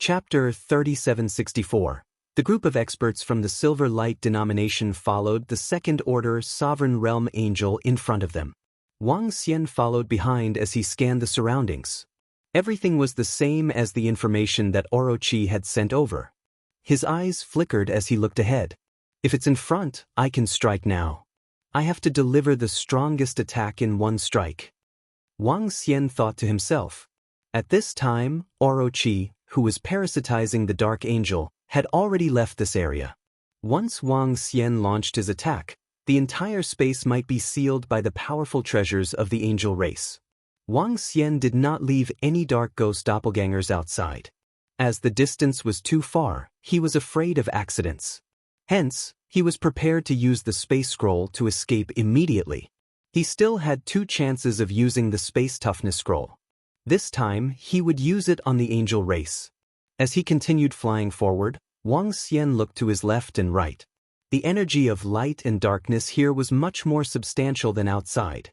Chapter 3764. The group of experts from the Silver Light denomination followed the second-order Sovereign Realm Angel in front of them. Wang Xian followed behind as he scanned the surroundings. Everything was the same as the information that Orochi had sent over. His eyes flickered as he looked ahead. If it's in front, I can strike now. I have to deliver the strongest attack in one strike. Wang Xian thought to himself. At this time, Orochi, who was parasitizing the Dark Angel, had already left this area. Once Wang Xian launched his attack, the entire space might be sealed by the powerful treasures of the angel race. Wang Xian did not leave any dark ghost doppelgangers outside. As the distance was too far, he was afraid of accidents. Hence, he was prepared to use the space scroll to escape immediately. He still had 2 chances of using the space toughness scroll. This time, he would use it on the angel race. As he continued flying forward, Wang Xian looked to his left and right. The energy of light and darkness here was much more substantial than outside.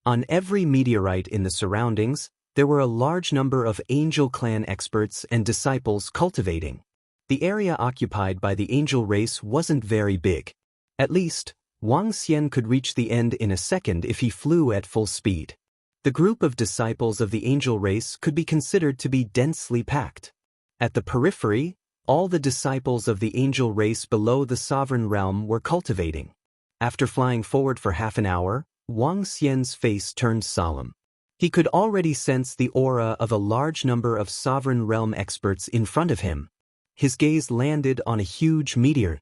On every meteorite in the surroundings, there were a large number of Angel Clan experts and disciples cultivating. The area occupied by the angel race wasn't very big. At least, Wang Xian could reach the end in a second if he flew at full speed. The group of disciples of the angel race could be considered to be densely packed. At the periphery, all the disciples of the angel race below the sovereign realm were cultivating. After flying forward for half an hour, Wang Xian's face turned solemn. He could already sense the aura of a large number of sovereign realm experts in front of him. His gaze landed on a huge meteor.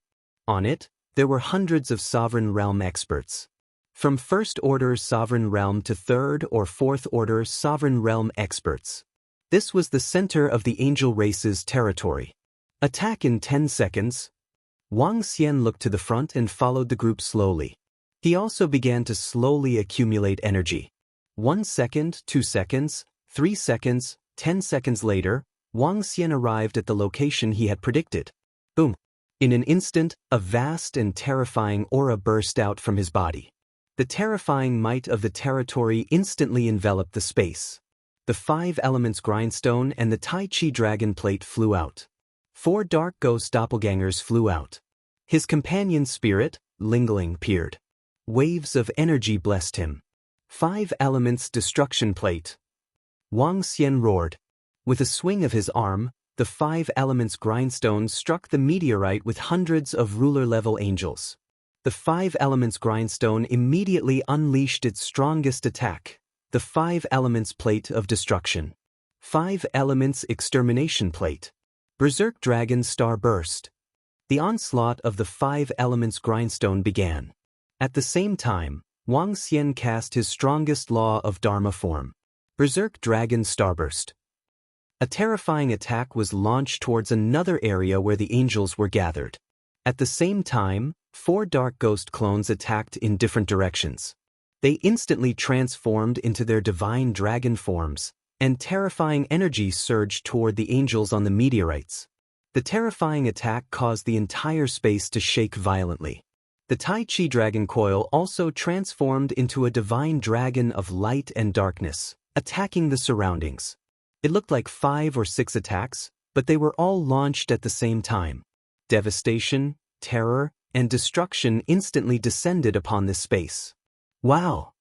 On it, there were hundreds of sovereign realm experts. From first-order sovereign realm to third or fourth-order sovereign realm experts. This was the center of the angel race's territory. Attack in 10 seconds. Wang Xian looked to the front and followed the group slowly. He also began to slowly accumulate energy. 1 second, 2 seconds, 3 seconds, 10 seconds later, Wang Xian arrived at the location he had predicted. Boom! In an instant, a vast and terrifying aura burst out from his body. The terrifying might of the territory instantly enveloped the space. The 5 elements grindstone and the Tai Chi dragon plate flew out. 4 dark ghost doppelgangers flew out. His companion spirit, Lingling, appeared. Waves of energy blessed him. 5 elements destruction plate. Wang Xian roared. With a swing of his arm, the 5 elements grindstone struck the meteorite with hundreds of ruler-level angels. The 5 elements grindstone immediately unleashed its strongest attack, the 5 elements plate of destruction. 5 elements extermination plate. Berserk Dragon Star burst. The onslaught of the 5 elements grindstone began. At the same time, Wang Xian cast his strongest law of Dharma form. Berserk Dragon Starburst. A terrifying attack was launched towards another area where the angels were gathered. At the same time, 4 dark ghost clones attacked in different directions. They instantly transformed into their divine dragon forms, and terrifying energy surged toward the angels on the meteorites. The terrifying attack caused the entire space to shake violently. The Tai Chi dragon coil also transformed into a divine dragon of light and darkness, attacking the surroundings. It looked like 5 or 6 attacks, but they were all launched at the same time. Devastation, terror, and destruction instantly descended upon this space. Wow!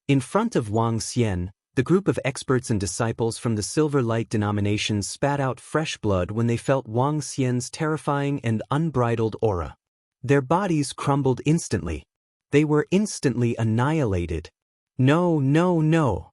In front of Wang Xian, the group of experts and disciples from the Silver Light denomination spat out fresh blood when they felt Wang Xian's terrifying and unbridled aura. Their bodies crumbled instantly. They were instantly annihilated. No, no, no!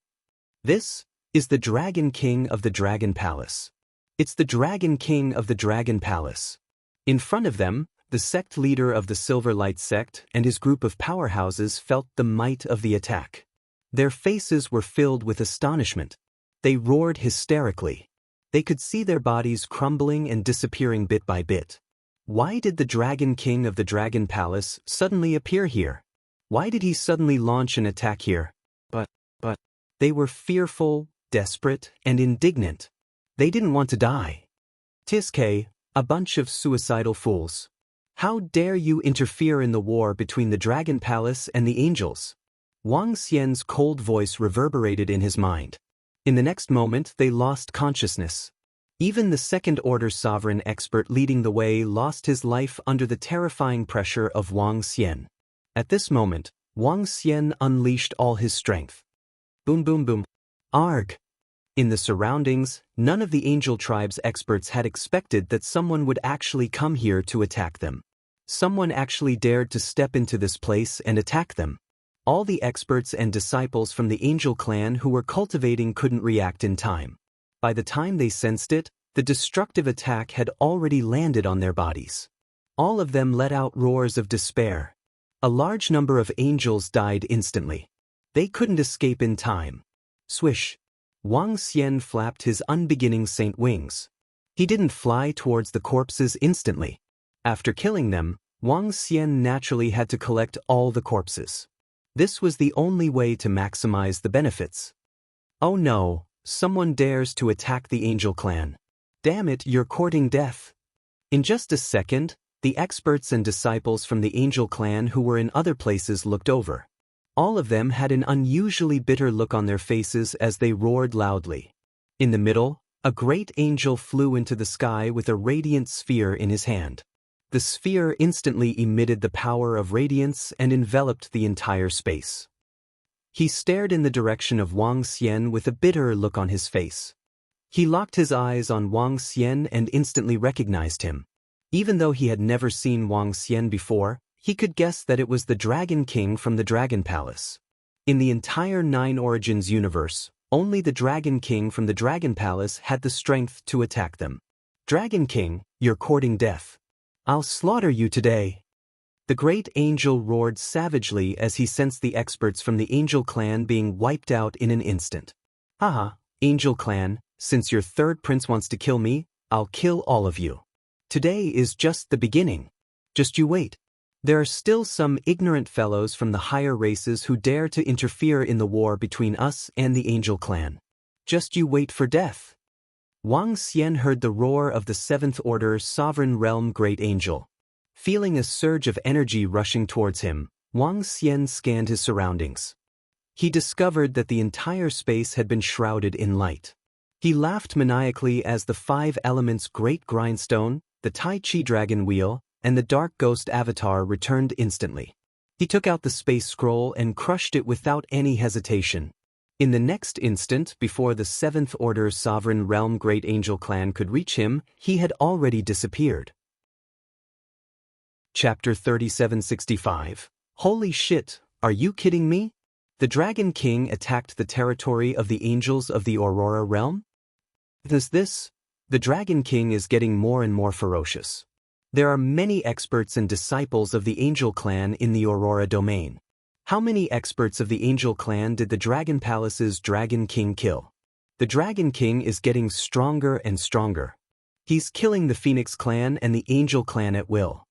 This is the Dragon King of the Dragon Palace. It's the Dragon King of the Dragon Palace. In front of them, the sect leader of the Silver Light sect and his group of powerhouses felt the might of the attack. Their faces were filled with astonishment. They roared hysterically. They could see their bodies crumbling and disappearing bit by bit. Why did the Dragon King of the Dragon Palace suddenly appear here? Why did he suddenly launch an attack here? But they were fearful, desperate, and indignant. They didn't want to die. Tiske, a bunch of suicidal fools. How dare you interfere in the war between the Dragon Palace and the angels? Wang Xian's cold voice reverberated in his mind. In the next moment they lost consciousness. Even the second-order sovereign expert leading the way lost his life under the terrifying pressure of Wang Xian. At this moment, Wang Xian unleashed all his strength. Boom boom boom. Arg! In the surroundings, none of the Angel Tribe's experts had expected that someone would actually come here to attack them. Someone actually dared to step into this place and attack them. All the experts and disciples from the Angel Clan who were cultivating couldn't react in time. By the time they sensed it, the destructive attack had already landed on their bodies. All of them let out roars of despair. A large number of angels died instantly. They couldn't escape in time. Swish! Wang Xian flapped his unbeginning saint wings. He didn't fly towards the corpses instantly. After killing them, Wang Xian naturally had to collect all the corpses. This was the only way to maximize the benefits. Oh no, someone dares to attack the Angel Clan. Damn it, you're courting death. In just a second, the experts and disciples from the Angel Clan who were in other places looked over. All of them had an unusually bitter look on their faces as they roared loudly. In the middle, a great angel flew into the sky with a radiant sphere in his hand. The sphere instantly emitted the power of radiance and enveloped the entire space. He stared in the direction of Wang Xian with a bitter look on his face. He locked his eyes on Wang Xian and instantly recognized him. Even though he had never seen Wang Xian before, he could guess that it was the Dragon King from the Dragon Palace. In the entire Nine Origins universe, only the Dragon King from the Dragon Palace had the strength to attack them. Dragon King, you're courting death. I'll slaughter you today. The great angel roared savagely as he sensed the experts from the Angel Clan being wiped out in an instant. Haha, Angel Clan, since your third prince wants to kill me, I'll kill all of you. Today is just the beginning. Just you wait. There are still some ignorant fellows from the higher races who dare to interfere in the war between us and the Angel Clan. Just you wait for death. Wang Xian heard the roar of the Seventh Order Sovereign Realm Great Angel. Feeling a surge of energy rushing towards him, Wang Xian scanned his surroundings. He discovered that the entire space had been shrouded in light. He laughed maniacally as the five elements Great Grindstone, the Tai Chi Dragon Wheel, and the Dark Ghost Avatar returned instantly. He took out the space scroll and crushed it without any hesitation. In the next instant, before the Seventh Order Sovereign Realm Great Angel Clan could reach him, he had already disappeared. Chapter 3765. Holy shit, are you kidding me? The Dragon King attacked the territory of the Angels of the Aurora Realm? The Dragon King is getting more and more ferocious. There are many experts and disciples of the Angel Clan in the Aurora domain. How many experts of the Angel Clan did the Dragon Palace's Dragon King kill? The Dragon King is getting stronger and stronger. He's killing the Phoenix Clan and the Angel Clan at will.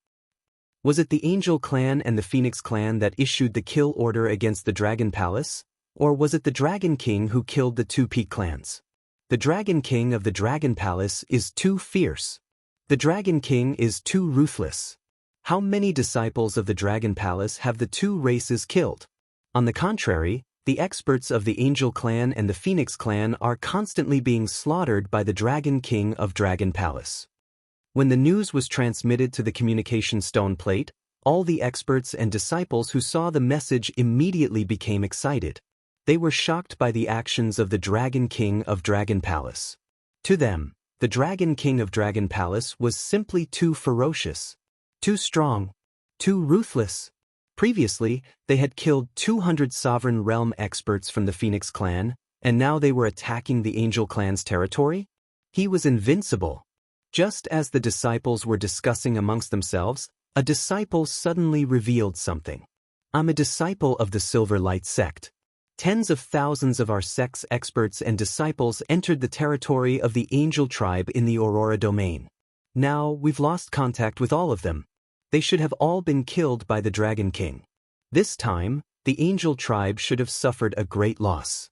Was it the Angel Clan and the Phoenix Clan that issued the kill order against the Dragon Palace? Or was it the Dragon King who killed the two Peak clans? The Dragon King of the Dragon Palace is too fierce. The Dragon King is too ruthless. How many disciples of the Dragon Palace have the two races killed? On the contrary, the experts of the Angel Clan and the Phoenix Clan are constantly being slaughtered by the Dragon King of Dragon Palace. When the news was transmitted to the communication stone plate, all the experts and disciples who saw the message immediately became excited. They were shocked by the actions of the Dragon King of Dragon Palace. To them, the Dragon King of Dragon Palace was simply too ferocious, too strong, too ruthless. Previously, they had killed 200 Sovereign Realm experts from the Phoenix Clan, and now they were attacking the Angel Clan's territory? He was invincible. Just as the disciples were discussing amongst themselves, a disciple suddenly revealed something. I'm a disciple of the Silver Light sect. Tens of thousands of our sect's experts and disciples entered the territory of the Angel Tribe in the Aurora domain. Now, we've lost contact with all of them. They should have all been killed by the Dragon King. This time, the Angel Tribe should have suffered a great loss.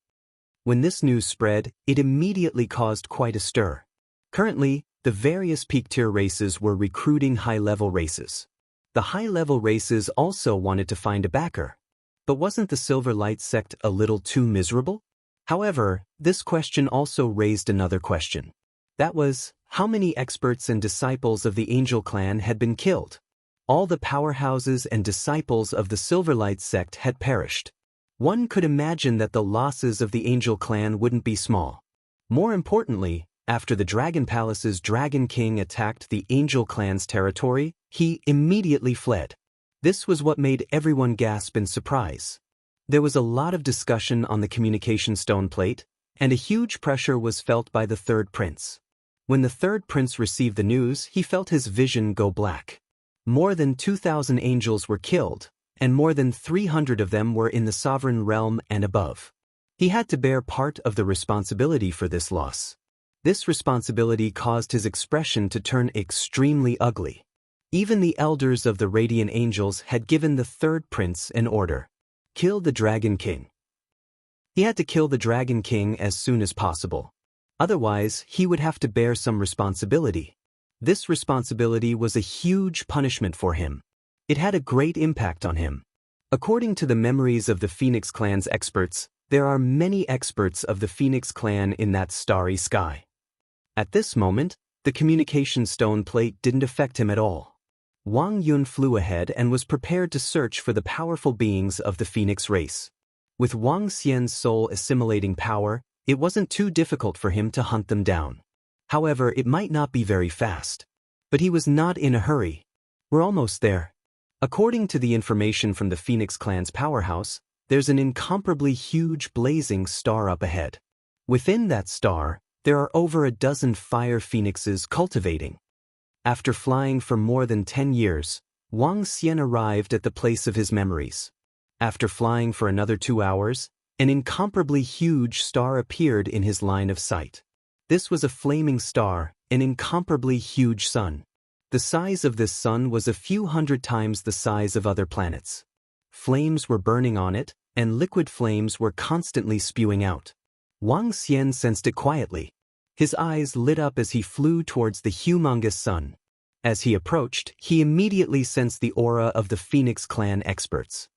When this news spread, it immediately caused quite a stir. Currently, the various peak-tier races were recruiting high-level races. The high-level races also wanted to find a backer. But wasn't the Silver Light sect a little too miserable? However, this question also raised another question. That was, how many experts and disciples of the Angel Clan had been killed. All the powerhouses and disciples of the Silverlight sect had perished. One could imagine that the losses of the Angel Clan wouldn't be small. More importantly, after the Dragon Palace's Dragon King attacked the Angel Clan's territory, he immediately fled. This was what made everyone gasp in surprise. There was a lot of discussion on the communication stone plate, and a huge pressure was felt by the third prince. When the third prince received the news, he felt his vision go black. More than 2,000 angels were killed, and more than 300 of them were in the sovereign realm and above. He had to bear part of the responsibility for this loss. This responsibility caused his expression to turn extremely ugly. Even the elders of the Radiant Angels had given the third prince an order: kill the Dragon King. He had to kill the Dragon King as soon as possible. Otherwise, he would have to bear some responsibility. This responsibility was a huge punishment for him. It had a great impact on him. According to the memories of the Phoenix Clan's experts, there are many experts of the Phoenix Clan in that starry sky. At this moment, the communication stone plate didn't affect him at all. Wang Yun flew ahead and was prepared to search for the powerful beings of the Phoenix race. With Wang Xian's soul assimilating power, it wasn't too difficult for him to hunt them down. However, it might not be very fast. But he was not in a hurry. We're almost there. According to the information from the Phoenix Clan's powerhouse, there's an incomparably huge blazing star up ahead. Within that star, there are over a dozen fire phoenixes cultivating. After flying for more than 10 years, Wang Xian arrived at the place of his memories. After flying for another 2 hours, an incomparably huge star appeared in his line of sight. This was a flaming star, an incomparably huge sun. The size of this sun was a few hundred times the size of other planets. Flames were burning on it, and liquid flames were constantly spewing out. Wang Xian sensed it quietly. His eyes lit up as he flew towards the humongous sun. As he approached, he immediately sensed the aura of the Phoenix Clan experts.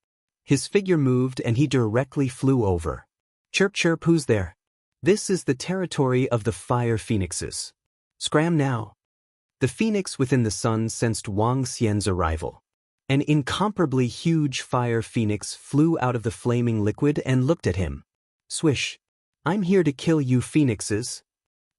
His figure moved and he directly flew over. Chirp chirp, who's there? This is the territory of the fire phoenixes. Scram now. The phoenix within the sun sensed Wang Xian's arrival. An incomparably huge fire phoenix flew out of the flaming liquid and looked at him. Swish. I'm here to kill you phoenixes.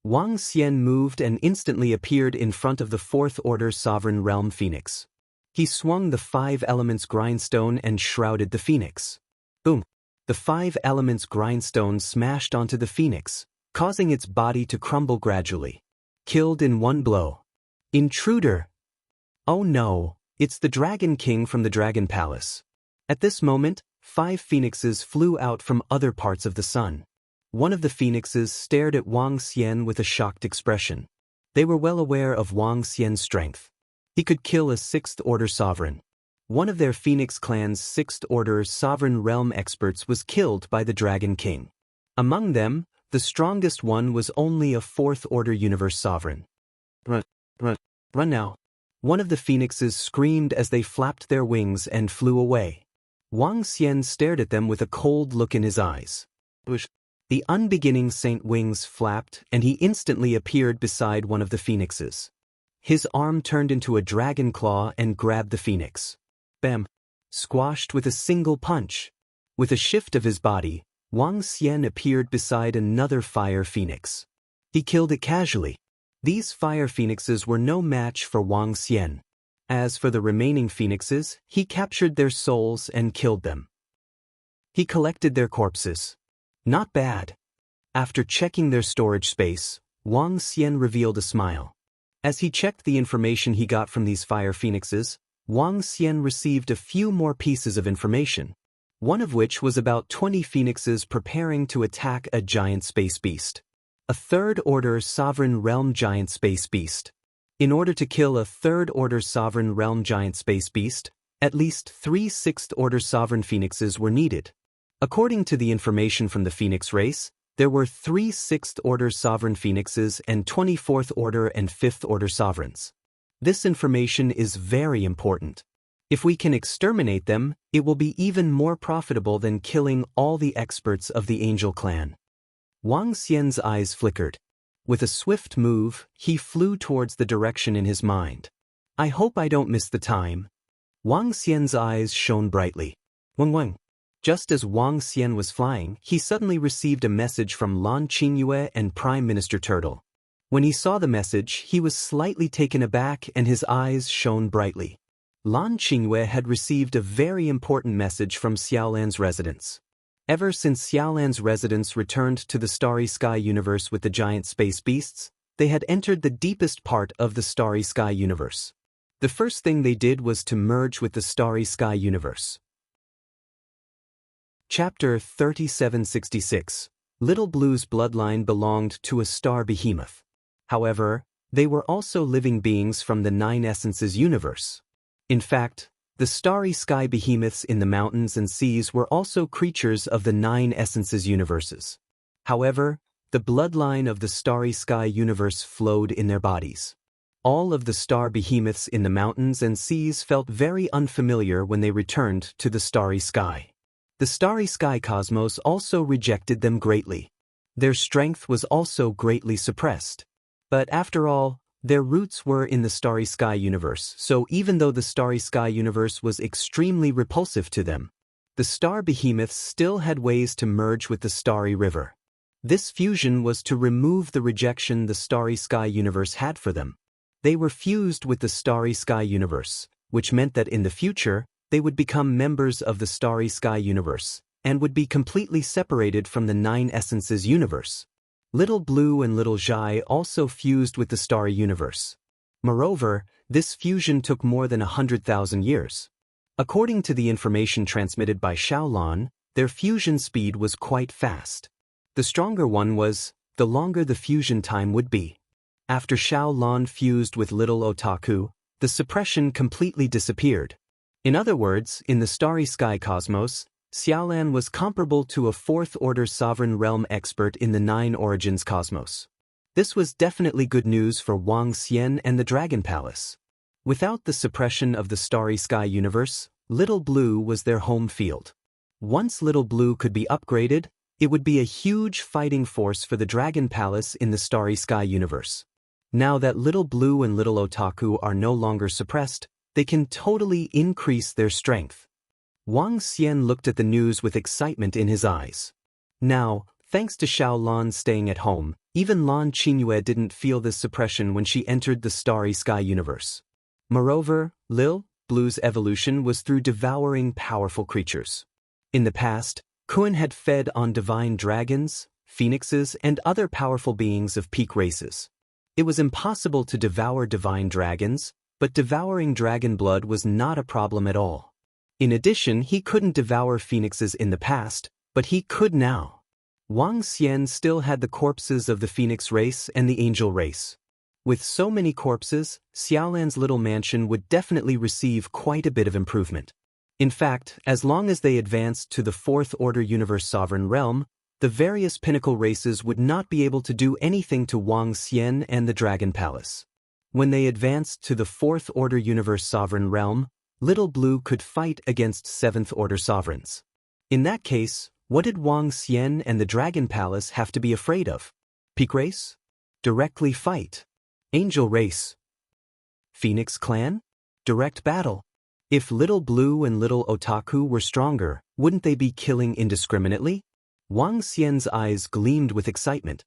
Wang Xian moved and instantly appeared in front of the Fourth Order Sovereign Realm Phoenix. He swung the 5 elements grindstone and shrouded the phoenix. Boom! The 5 elements grindstone smashed onto the phoenix, causing its body to crumble gradually. Killed in one blow. Intruder! Oh no, it's the Dragon King from the Dragon Palace. At this moment, 5 phoenixes flew out from other parts of the sun. One of the phoenixes stared at Wang Xian with a shocked expression. They were well aware of Wang Xian's strength. He could kill a 6th Order Sovereign. One of their Phoenix Clan's 6th Order Sovereign Realm experts was killed by the Dragon King. Among them, the strongest one was only a 4th Order Universe Sovereign. Run now. One of the phoenixes screamed as they flapped their wings and flew away. Wang Xian stared at them with a cold look in his eyes. The unbeginning saint wings flapped and he instantly appeared beside one of the phoenixes. His arm turned into a dragon claw and grabbed the phoenix. Bam! Squashed with a single punch. With a shift of his body, Wang Xian appeared beside another fire phoenix. He killed it casually. These fire phoenixes were no match for Wang Xian. As for the remaining phoenixes, he captured their souls and killed them. He collected their corpses. Not bad. After checking their storage space, Wang Xian revealed a smile. As he checked the information he got from these fire phoenixes, Wang Xian received a few more pieces of information, one of which was about 20 phoenixes preparing to attack a giant space beast. A 3rd Order Sovereign Realm Giant Space Beast. In order to kill a 3rd Order Sovereign Realm Giant Space Beast, at least 3 6th Order Sovereign Phoenixes were needed. According to the information from the Phoenix race, there were 3 6th Order Sovereign Phoenixes and 24th Order and 5th Order Sovereigns. This information is very important. If we can exterminate them, it will be even more profitable than killing all the experts of the Angel Clan. Wang Xian's eyes flickered. With a swift move, he flew towards the direction in his mind. I hope I don't miss the time. Wang Xian's eyes shone brightly. Wang Wang. Just as Wang Xian was flying, he suddenly received a message from Lan Qingyue and Prime Minister Turtle. When he saw the message, he was slightly taken aback and his eyes shone brightly. Lan Qingyue had received a very important message from Xiaolan's residence. Ever since Xiaolan's residents returned to the Starry Sky universe with the giant space beasts, they had entered the deepest part of the Starry Sky universe. The first thing they did was to merge with the Starry Sky universe. Chapter 3766. Little Blue's bloodline belonged to a star behemoth. However, they were also living beings from the Nine Essences universe. In fact, the Starry Sky behemoths in the mountains and seas were also creatures of the Nine Essences universes. However, the bloodline of the Starry Sky universe flowed in their bodies. All of the star behemoths in the mountains and seas felt very unfamiliar when they returned to the Starry Sky. The Starry Sky cosmos also rejected them greatly. Their strength was also greatly suppressed. But after all, their roots were in the Starry Sky universe, so even though the Starry Sky universe was extremely repulsive to them, the star behemoths still had ways to merge with the Starry River. This fusion was to remove the rejection the Starry Sky universe had for them. They were fused with the Starry Sky universe, which meant that in the future, they would become members of the Starry Sky universe, and would be completely separated from the Nine Essences universe. Little Blue and Little Zhai also fused with the Starry universe. Moreover, this fusion took more than 100,000 years. According to the information transmitted by Xiaolan, their fusion speed was quite fast. The stronger one was, the longer the fusion time would be. After Xiaolan fused with Little Otaku, the suppression completely disappeared. In other words, in the Starry Sky cosmos, Xiaolan was comparable to a fourth-order sovereign realm expert in the Nine Origins cosmos. This was definitely good news for Wang Xian and the Dragon Palace. Without the suppression of the Starry Sky universe, Little Blue was their home field. Once Little Blue could be upgraded, it would be a huge fighting force for the Dragon Palace in the Starry Sky universe. Now that Little Blue and Little Otaku are no longer suppressed, they can totally increase their strength. Wang Xian looked at the news with excitement in his eyes. Now, thanks to Xiaolan staying at home, even Lan Qingyue didn't feel this suppression when she entered the Starry Sky universe. Moreover, Lil Blue's evolution was through devouring powerful creatures. In the past, Kun had fed on divine dragons, phoenixes, and other powerful beings of peak races. It was impossible to devour divine dragons, but devouring dragon blood was not a problem at all. In addition, he couldn't devour phoenixes in the past, but he could now. Wang Xian still had the corpses of the phoenix race and the angel race. With so many corpses, Xiaolan's little mansion would definitely receive quite a bit of improvement. In fact, as long as they advanced to the fourth-order universe sovereign realm, the various pinnacle races would not be able to do anything to Wang Xian and the Dragon Palace. When they advanced to the fourth-order universe sovereign realm, Little Blue could fight against seventh-order sovereigns. In that case, what did Wang Xian and the Dragon Palace have to be afraid of? Peak race? Directly fight. Angel race. Phoenix clan? Direct battle. If Little Blue and Little Otaku were stronger, wouldn't they be killing indiscriminately? Wang Xian's eyes gleamed with excitement.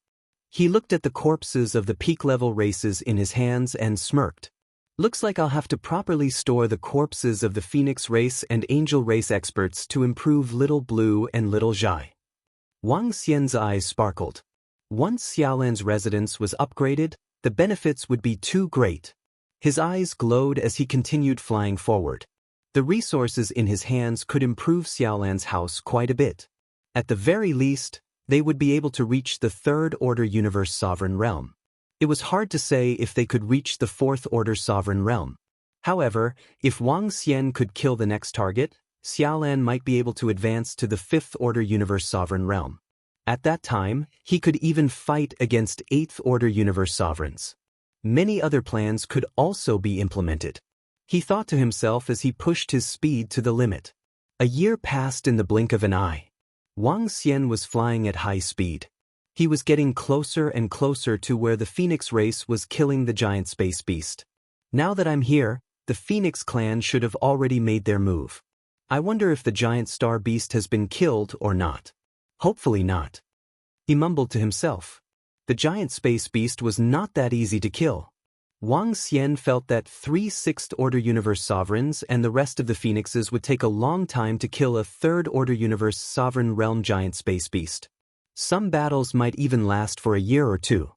He looked at the corpses of the peak-level races in his hands and smirked. Looks like I'll have to properly store the corpses of the Phoenix race and Angel race experts to improve Little Blue and Little Zhai. Wang Xian's eyes sparkled. Once Xiaolan's residence was upgraded, the benefits would be too great. His eyes glowed as he continued flying forward. The resources in his hands could improve Xiaolan's house quite a bit. At the very least, they would be able to reach the third-order universe sovereign realm. It was hard to say if they could reach the fourth-order sovereign realm. However, if Wang Xian could kill the next target, Xiaolan might be able to advance to the fifth-order universe sovereign realm. At that time, he could even fight against eighth-order universe sovereigns. Many other plans could also be implemented. He thought to himself as he pushed his speed to the limit. A year passed in the blink of an eye. Wang Xian was flying at high speed. He was getting closer and closer to where the Phoenix race was killing the giant space beast. Now that I'm here, the Phoenix clan should have already made their move. I wonder if the giant star beast has been killed or not. Hopefully not. He mumbled to himself. The giant space beast was not that easy to kill. Wang Xian felt that 3 Sixth-Order Universe Sovereigns and the rest of the Phoenixes would take a long time to kill a Third-Order Universe Sovereign Realm giant space beast. Some battles might even last for a year or two.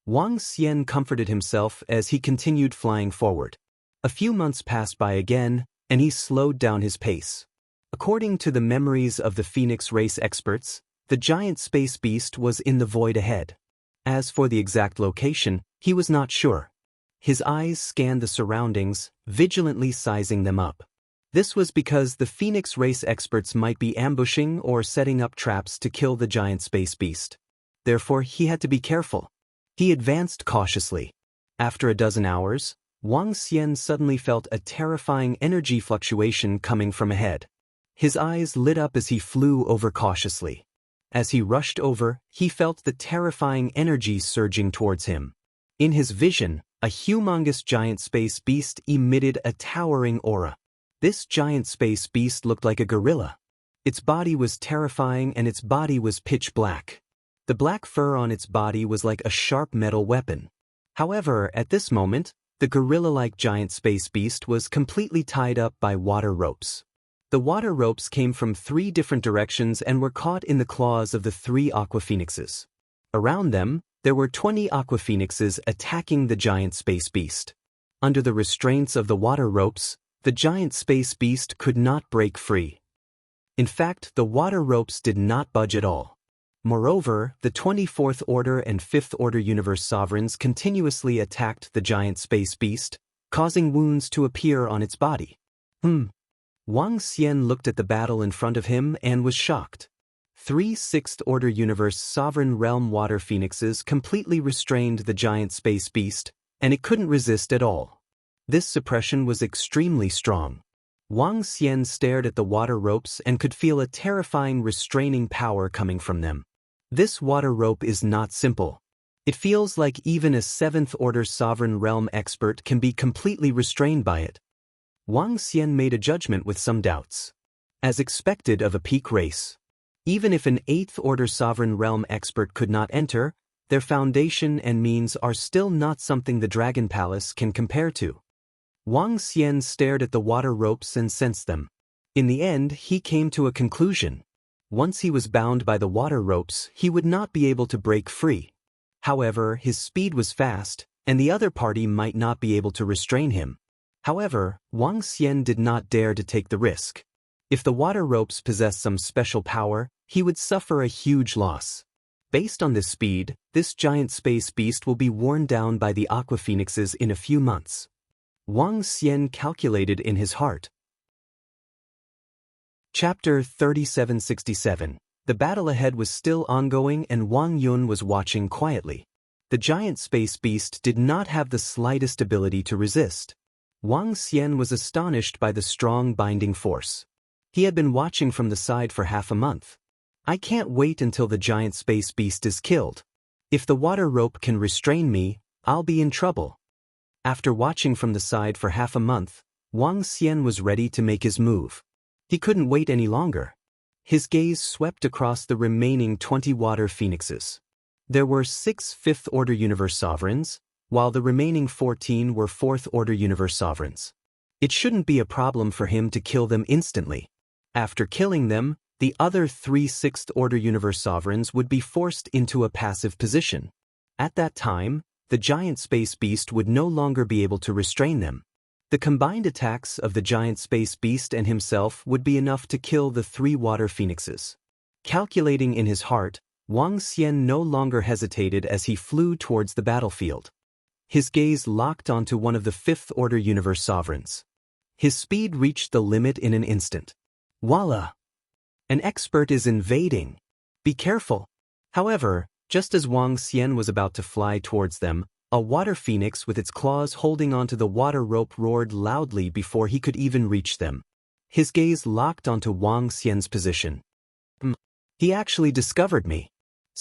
Wang Xian comforted himself as he continued flying forward. A few months passed by again, and he slowed down his pace. According to the memories of the Phoenix race experts, the giant space beast was in the void ahead. As for the exact location, he was not sure. His eyes scanned the surroundings, vigilantly sizing them up. This was because the Phoenix race experts might be ambushing or setting up traps to kill the giant space beast. Therefore, he had to be careful. He advanced cautiously. After a dozen hours, Wang Xian suddenly felt a terrifying energy fluctuation coming from ahead. His eyes lit up as he flew over cautiously. As he rushed over, he felt the terrifying energy surging towards him. In his vision, a humongous giant space beast emitted a towering aura. This giant space beast looked like a gorilla. Its body was terrifying and its body was pitch black. The black fur on its body was like a sharp metal weapon. However, at this moment, the gorilla-like giant space beast was completely tied up by water ropes. The water ropes came from 3 different directions and were caught in the claws of the 3 aqua phoenixes. Around them, there were 20 aqua phoenixes attacking the giant space beast. Under the restraints of the water ropes, the giant space beast could not break free. In fact, the water ropes did not budge at all. Moreover, the 24th Order and 5th Order Universe Sovereigns continuously attacked the giant space beast, causing wounds to appear on its body. Wang Xian looked at the battle in front of him and was shocked. 3 Sixth-Order Universe Sovereign Realm Water Phoenixes completely restrained the giant space beast, and it couldn't resist at all. This suppression was extremely strong. Wang Xian stared at the water ropes and could feel a terrifying restraining power coming from them. This water rope is not simple. It feels like even a 7th-Order Sovereign Realm expert can be completely restrained by it. Wang Xian made a judgment with some doubts. As expected of a peak race, even if an 8th-Order Sovereign Realm expert could not enter, their foundation and means are still not something the Dragon Palace can compare to. Wang Xian stared at the water ropes and sensed them. In the end, he came to a conclusion. Once he was bound by the water ropes, he would not be able to break free. However, his speed was fast, and the other party might not be able to restrain him. However, Wang Xian did not dare to take the risk. If the water ropes possessed some special power, he would suffer a huge loss. Based on this speed, this giant space beast will be worn down by the aqua phoenixes in a few months. Wang Xian calculated in his heart. Chapter 3767. The battle ahead was still ongoing and Wang Yun was watching quietly. The giant space beast did not have the slightest ability to resist. Wang Xian was astonished by the strong binding force. He had been watching from the side for half a month. I can't wait until the giant space beast is killed. If the water rope can restrain me, I'll be in trouble. After watching from the side for half a month, Wang Xian was ready to make his move. He couldn't wait any longer. His gaze swept across the remaining 20 water phoenixes. There were 6 5th-Order Universe Sovereigns, while the remaining 14 were 4th-Order Universe Sovereigns. It shouldn't be a problem for him to kill them instantly. After killing them, the other 3 6th-Order Universe Sovereigns would be forced into a passive position. At that time, the giant space beast would no longer be able to restrain them. The combined attacks of the giant space beast and himself would be enough to kill the 3 water phoenixes. Calculating in his heart, Wang Xian no longer hesitated as he flew towards the battlefield. His gaze locked onto one of the 5th-Order Universe Sovereigns. His speed reached the limit in an instant. Voila! An expert is invading. Be careful. However, just as Wang Xian was about to fly towards them, a water phoenix with its claws holding onto the water rope roared loudly before he could even reach them. His gaze locked onto Wang Xian's position. He actually discovered me.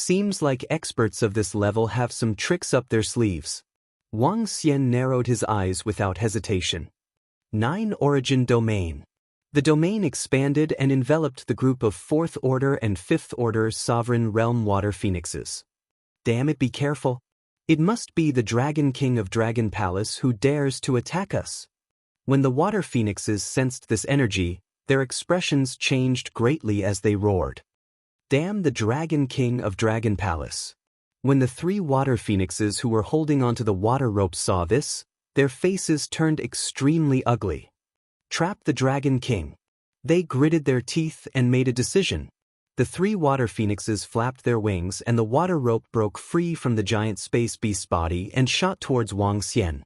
Seems like experts of this level have some tricks up their sleeves. Wang Xian narrowed his eyes without hesitation. 9 Origin Domain. The domain expanded and enveloped the group of 4th Order and 5th Order Sovereign Realm Water Phoenixes. Damn it, be careful. It must be the Dragon King of Dragon Palace who dares to attack us. When the Water Phoenixes sensed this energy, their expressions changed greatly as they roared. Damn the Dragon King of Dragon Palace. When the 3 Water Phoenixes who were holding onto the water ropes saw this, their faces turned extremely ugly. Trap the Dragon King. They gritted their teeth and made a decision. The 3 Water Phoenixes flapped their wings and the water rope broke free from the giant space beast's body and shot towards Wang Xian.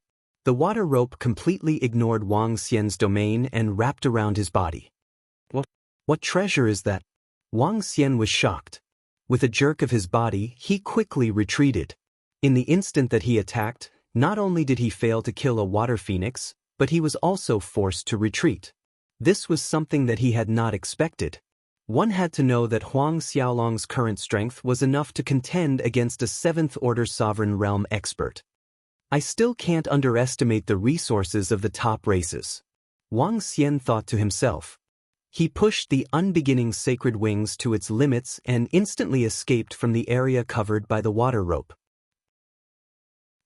The water rope completely ignored Wang Xian's domain and wrapped around his body. What treasure is that? Wang Xian was shocked. With a jerk of his body, he quickly retreated. In the instant that he attacked, not only did he fail to kill a water phoenix, but he was also forced to retreat. This was something that he had not expected. One had to know that Huang Xiaolong's current strength was enough to contend against a 7th Order Sovereign Realm expert. I still can't underestimate the resources of the top races. Wang Xian thought to himself. He pushed the unbeginning sacred wings to its limits and instantly escaped from the area covered by the water rope.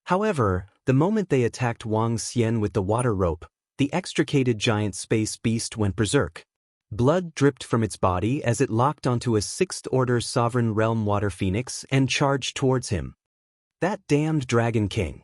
However, the moment they attacked Wang Xian with the water rope, the extricated giant space beast went berserk. Blood dripped from its body as it locked onto a 6th Order Sovereign Realm Water Phoenix and charged towards him. That damned Dragon King.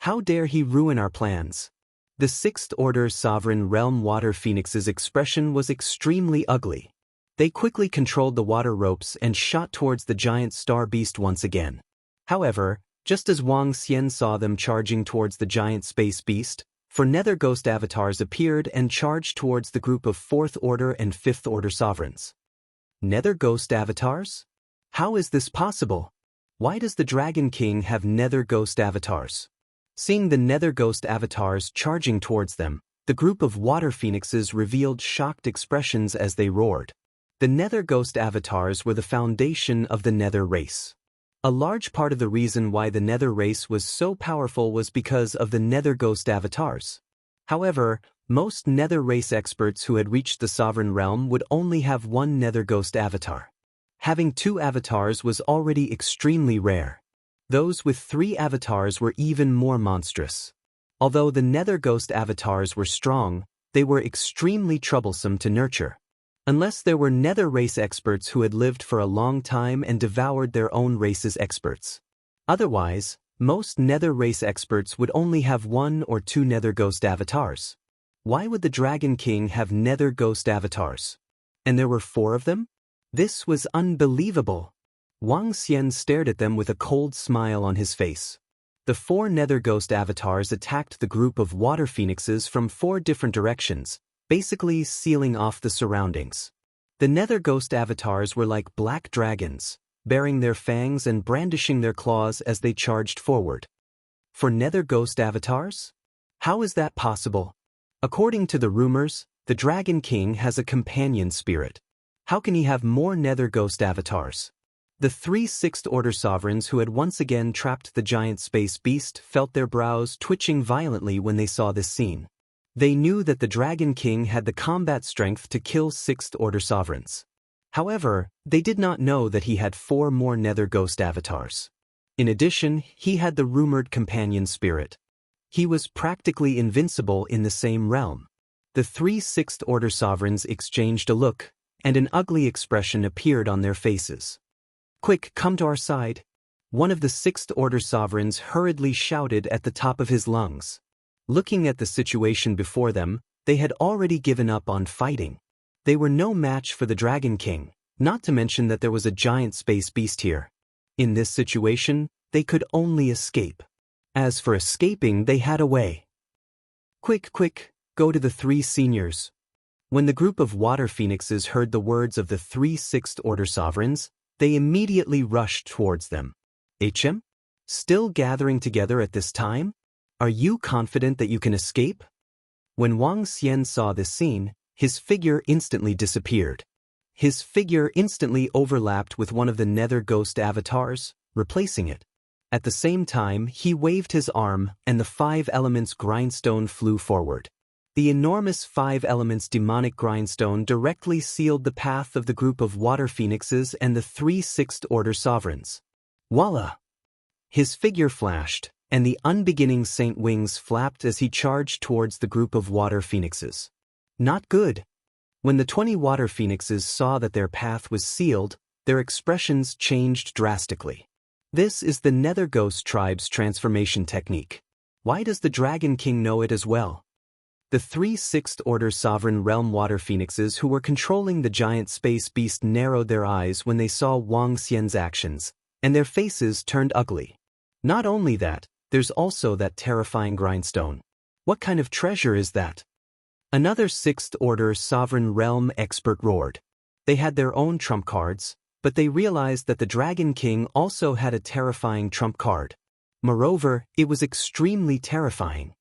How dare he ruin our plans? The 6th Order Sovereign Realm Water Phoenix's expression was extremely ugly. They quickly controlled the water ropes and shot towards the giant star beast once again. However, just as Wang Xian saw them charging towards the giant space beast, 4 Nether Ghost avatars appeared and charged towards the group of 4th Order and 5th Order sovereigns. Nether Ghost avatars? How is this possible? Why does the Dragon King have Nether Ghost avatars? Seeing the Nether Ghost avatars charging towards them, the group of water phoenixes revealed shocked expressions as they roared. The Nether Ghost avatars were the foundation of the Nether race. A large part of the reason why the Nether race was so powerful was because of the Nether Ghost avatars. However, most Nether race experts who had reached the Sovereign Realm would only have 1 Nether Ghost avatar. Having 2 avatars was already extremely rare. Those with 3 avatars were even more monstrous. Although the Nether Ghost avatars were strong, they were extremely troublesome to nurture. Unless there were Nether race experts who had lived for a long time and devoured their own race's experts. Otherwise, most Nether race experts would only have 1 or 2 Nether Ghost avatars. Why would the Dragon King have Nether Ghost avatars? And there were 4 of them? This was unbelievable. Wang Xian stared at them with a cold smile on his face. The 4 Nether Ghost avatars attacked the group of water phoenixes from 4 different directions, basically sealing off the surroundings. The Nether Ghost avatars were like black dragons, baring their fangs and brandishing their claws as they charged forward. For Nether Ghost avatars? How is that possible? According to the rumors, the Dragon King has a companion spirit. How can he have more Nether Ghost avatars? The 3 6th Order sovereigns who had once again trapped the giant space beast felt their brows twitching violently when they saw this scene. They knew that the Dragon King had the combat strength to kill 6th Order sovereigns. However, they did not know that he had 4 more Nether Ghost avatars. In addition, he had the rumored companion spirit. He was practically invincible in the same realm. The 3 6th Order sovereigns exchanged a look, and an ugly expression appeared on their faces. Quick, come to our side. One of the 6th Order sovereigns hurriedly shouted at the top of his lungs. Looking at the situation before them, they had already given up on fighting. They were no match for the Dragon King, not to mention that there was a giant space beast here. In this situation, they could only escape. As for escaping, they had a way. Quick, go to the 3 seniors. When the group of water phoenixes heard the words of the 3 6th Order sovereigns, they immediately rushed towards them. HM? Still gathering together at this time? Are you confident that you can escape? When Wang Xian saw this scene, his figure instantly disappeared. His figure instantly overlapped with one of the Nether Ghost avatars, replacing it. At the same time, he waved his arm, and the 5 elements grindstone flew forward. The enormous 5 elements demonic grindstone directly sealed the path of the group of water phoenixes and the 3 sixth order sovereigns. Voila! His figure flashed, and the unbeginning saint wings flapped as he charged towards the group of water phoenixes. Not good. When the 20 water phoenixes saw that their path was sealed, their expressions changed drastically. This is the Nether Ghost tribe's transformation technique. Why does the Dragon King know it as well? The 3 sixth order sovereign realm water phoenixes who were controlling the giant space beast narrowed their eyes when they saw Wang Xian's actions, and their faces turned ugly. Not only that, there's also that terrifying grindstone. What kind of treasure is that? Another 6th order sovereign realm expert roared. They had their own trump cards, but they realized that the Dragon King also had a terrifying trump card. Moreover, it was extremely terrifying.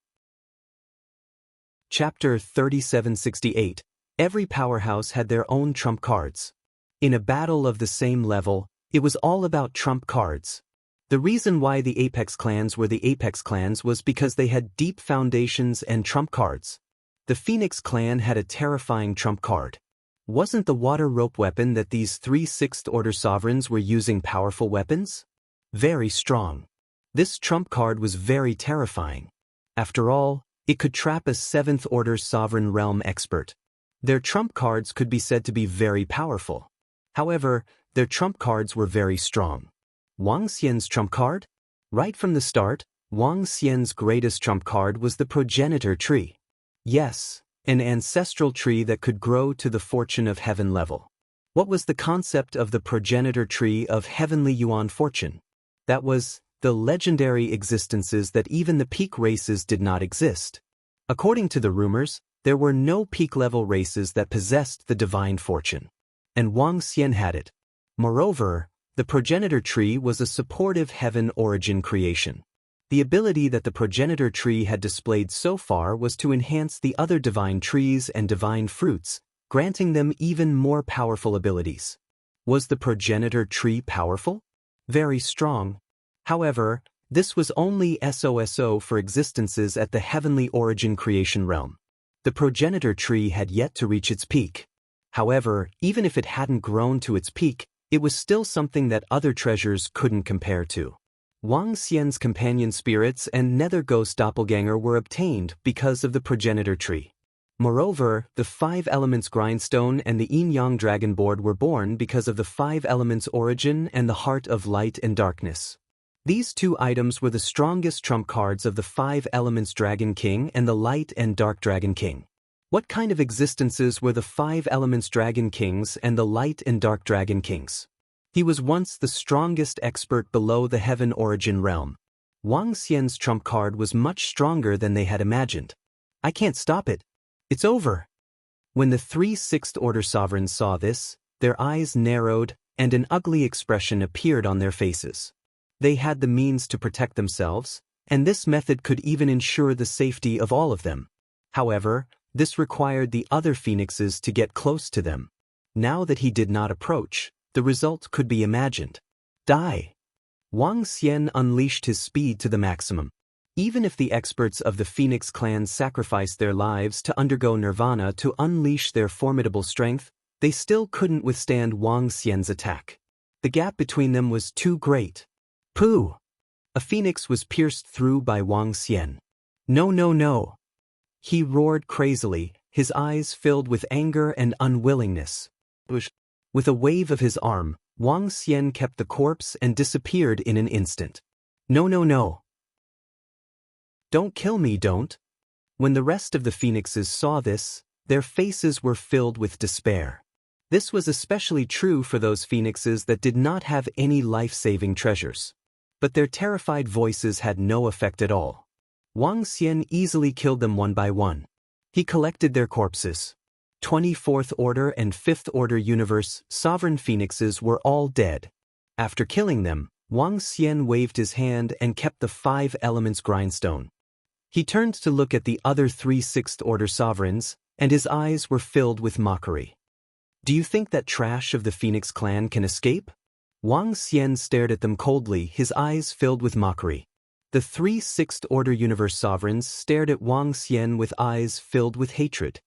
Chapter 3768. Every powerhouse had their own trump cards. In a battle of the same level, it was all about trump cards. The reason why the Apex clans were the Apex clans was because they had deep foundations and trump cards. The Phoenix clan had a terrifying trump card. Wasn't the water rope weapon that these 3 sixth order sovereigns were using powerful weapons? Very strong. This trump card was very terrifying. After all, it could trap a 7th order sovereign realm expert. Their trump cards could be said to be very powerful. However, their trump cards were very strong. Wang Xian's trump card? Right from the start, Wang Xian's greatest trump card was the progenitor tree. Yes, an ancestral tree that could grow to the fortune of heaven level. What was the concept of the progenitor tree of heavenly yuan fortune? That was the legendary existences that even the peak races did not exist. According to the rumors, there were no peak-level races that possessed the divine fortune. And Wang Xian had it. Moreover, the progenitor tree was a supportive heaven origin creation. The ability that the progenitor tree had displayed so far was to enhance the other divine trees and divine fruits, granting them even more powerful abilities. Was the progenitor tree powerful? Very strong. However, this was only SOSO for existences at the heavenly origin creation realm. The progenitor tree had yet to reach its peak. However, even if it hadn't grown to its peak, it was still something that other treasures couldn't compare to. Wang Xian's companion spirits and Nether Ghost doppelganger were obtained because of the progenitor tree. Moreover, the 5 elements grindstone and the yin-yang dragon board were born because of the 5 elements origin and the heart of light and darkness. These 2 items were the strongest trump cards of the 5 elements Dragon King and the light and dark Dragon King. What kind of existences were the 5 elements Dragon Kings and the light and dark Dragon Kings? He was once the strongest expert below the heaven origin realm. Wang Xian's trump card was much stronger than they had imagined. I can't stop it. It's over. When the 3 sixth order sovereigns saw this, their eyes narrowed and an ugly expression appeared on their faces. They had the means to protect themselves, and this method could even ensure the safety of all of them. However, this required the other phoenixes to get close to them. Now that he did not approach, the result could be imagined. Die. Wang Xian unleashed his speed to the maximum. Even if the experts of the Phoenix clan sacrificed their lives to undergo nirvana to unleash their formidable strength, they still couldn't withstand Wang Xian's attack. The gap between them was too great. Pooh! A phoenix was pierced through by Wang Xian. No, no, no! He roared crazily, his eyes filled with anger and unwillingness. With a wave of his arm, Wang Xian kept the corpse and disappeared in an instant. No, no, no! Don't kill me, don't! When the rest of the phoenixes saw this, their faces were filled with despair. This was especially true for those phoenixes that did not have any life-saving treasures. But their terrified voices had no effect at all. Wang Xian easily killed them one by one. He collected their corpses. 24th Order and 5th Order Universe sovereign phoenixes were all dead. After killing them, Wang Xian waved his hand and kept the 5 elements grindstone. He turned to look at the other 3 6th Order sovereigns, and his eyes were filled with mockery. Do you think that trash of the Phoenix clan can escape? Wang Xian stared at them coldly, his eyes filled with mockery. The 3 Sixth Order Universe Sovereigns stared at Wang Xian with eyes filled with hatred.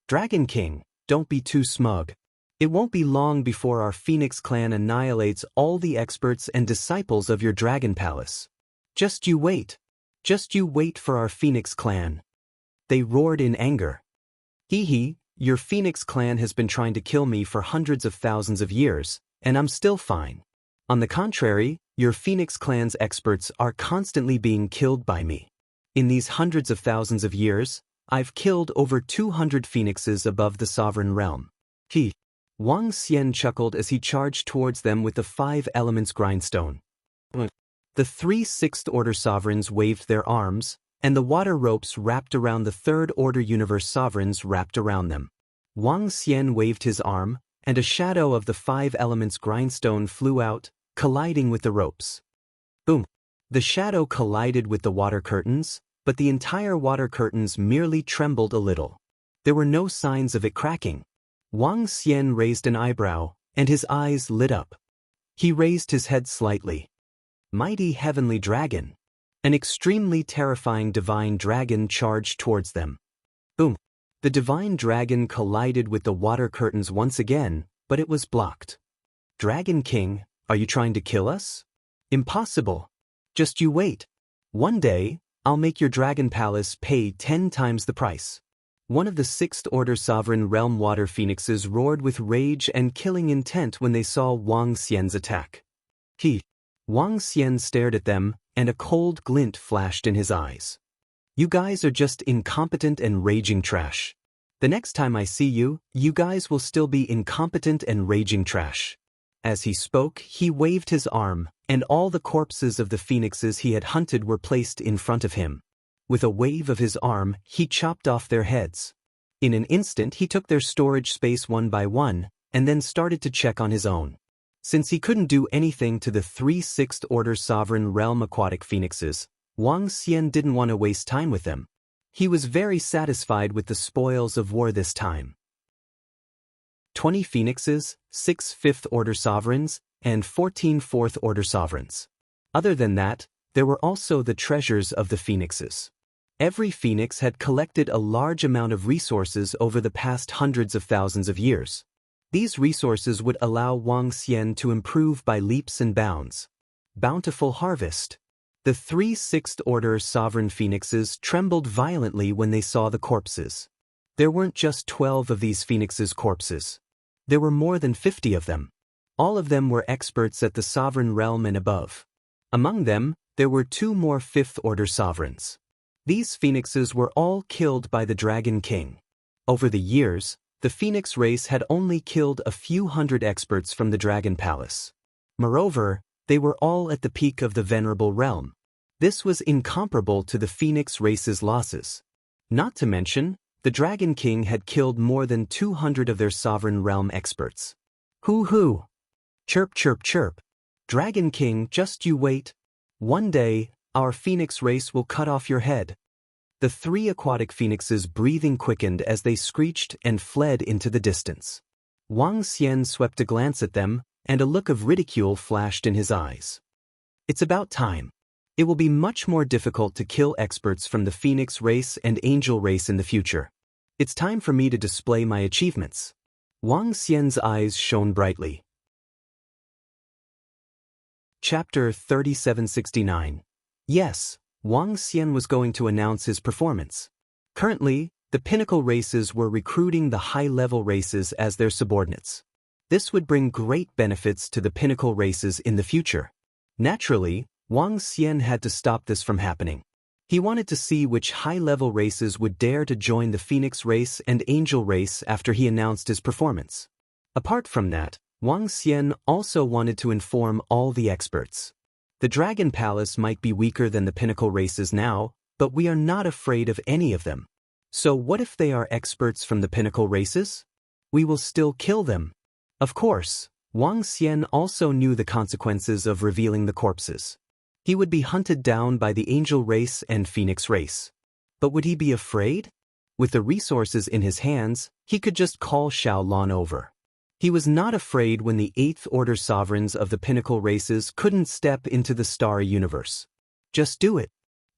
Dragon King, don't be too smug. It won't be long before our Phoenix clan annihilates all the experts and disciples of your Dragon Palace. Just you wait. Just you wait for our Phoenix clan. They roared in anger. Hee hee, your Phoenix clan has been trying to kill me for hundreds of thousands of years, and I'm still fine. On the contrary, your Phoenix clan's experts are constantly being killed by me. In these hundreds of thousands of years, I've killed over 200 phoenixes above the sovereign realm. Wang Xian chuckled as he charged towards them with the 5 elements grindstone. The 3 Sixth Order Sovereigns waved their arms, and the water ropes wrapped around the 3rd Order Universe Sovereigns wrapped around them. Wang Xian waved his arm, and a shadow of the 5 elements grindstone flew out, colliding with the ropes. Boom! The shadow collided with the water curtains, but the entire water curtains merely trembled a little. There were no signs of it cracking. Wang Xian raised an eyebrow, and his eyes lit up. He raised his head slightly. Mighty heavenly dragon. An extremely terrifying divine dragon charged towards them. Boom! The divine dragon collided with the water curtains once again, but it was blocked. Dragon King, are you trying to kill us? Impossible. Just you wait. One day, I'll make your Dragon Palace pay 10 times the price. One of the 6th Order Sovereign Realm Water Phoenixes roared with rage and killing intent when they saw Wang Xian's attack. Wang Xian stared at them, and a cold glint flashed in his eyes. You guys are just incompetent and raging trash. The next time I see you, you guys will still be incompetent and raging trash. As he spoke, he waved his arm, and all the corpses of the phoenixes he had hunted were placed in front of him. With a wave of his arm, he chopped off their heads. In an instant he took their storage space one by one, and then started to check on his own. Since he couldn't do anything to the 3 Sixth Order Sovereign Realm Aquatic Phoenixes, Wang Xian didn't want to waste time with them. He was very satisfied with the spoils of war this time. 20 phoenixes, 6 Fifth Order Sovereigns, and 14 Fourth Order Sovereigns. Other than that, there were also the treasures of the phoenixes. Every phoenix had collected a large amount of resources over the past hundreds of thousands of years. These resources would allow Wang Xian to improve by leaps and bounds. Bountiful harvest. The 3 Sixth Order Sovereign Phoenixes trembled violently when they saw the corpses. There weren't just 12 of these phoenixes' corpses. There were more than 50 of them. All of them were experts at the Sovereign Realm and above. Among them, there were 2 more 5th Order Sovereigns. These phoenixes were all killed by the Dragon King. Over the years, the Phoenix race had only killed a few hundred experts from the Dragon Palace. Moreover, they were all at the peak of the Venerable Realm. This was incomparable to the Phoenix race's losses. Not to mention, the Dragon King had killed more than 200 of their Sovereign Realm experts. Hoo-hoo! Chirp chirp chirp. Dragon King, just you wait. One day, our Phoenix race will cut off your head. The 3 aquatic phoenixes' breathing quickened as they screeched and fled into the distance. Wang Xian swept a glance at them, and a look of ridicule flashed in his eyes. It's about time. It will be much more difficult to kill experts from the Phoenix race and Angel race in the future. It's time for me to display my achievements. Wang Xian's eyes shone brightly. Chapter 3769. Yes, Wang Xian was going to announce his performance. Currently, the pinnacle races were recruiting the high-level races as their subordinates. This would bring great benefits to the pinnacle races in the future. Naturally, Wang Xian had to stop this from happening. He wanted to see which high-level races would dare to join the Phoenix race and Angel race after he announced his performance. Apart from that, Wang Xian also wanted to inform all the experts. The Dragon Palace might be weaker than the pinnacle races now, but we are not afraid of any of them. So what if they are experts from the pinnacle races? We will still kill them. Of course, Wang Xian also knew the consequences of revealing the corpses. He would be hunted down by the Angel race and Phoenix race. But would he be afraid? With the resources in his hands, he could just call Xiao Lan over. He was not afraid when the Eighth Order sovereigns of the pinnacle races couldn't step into the starry universe. Just do it.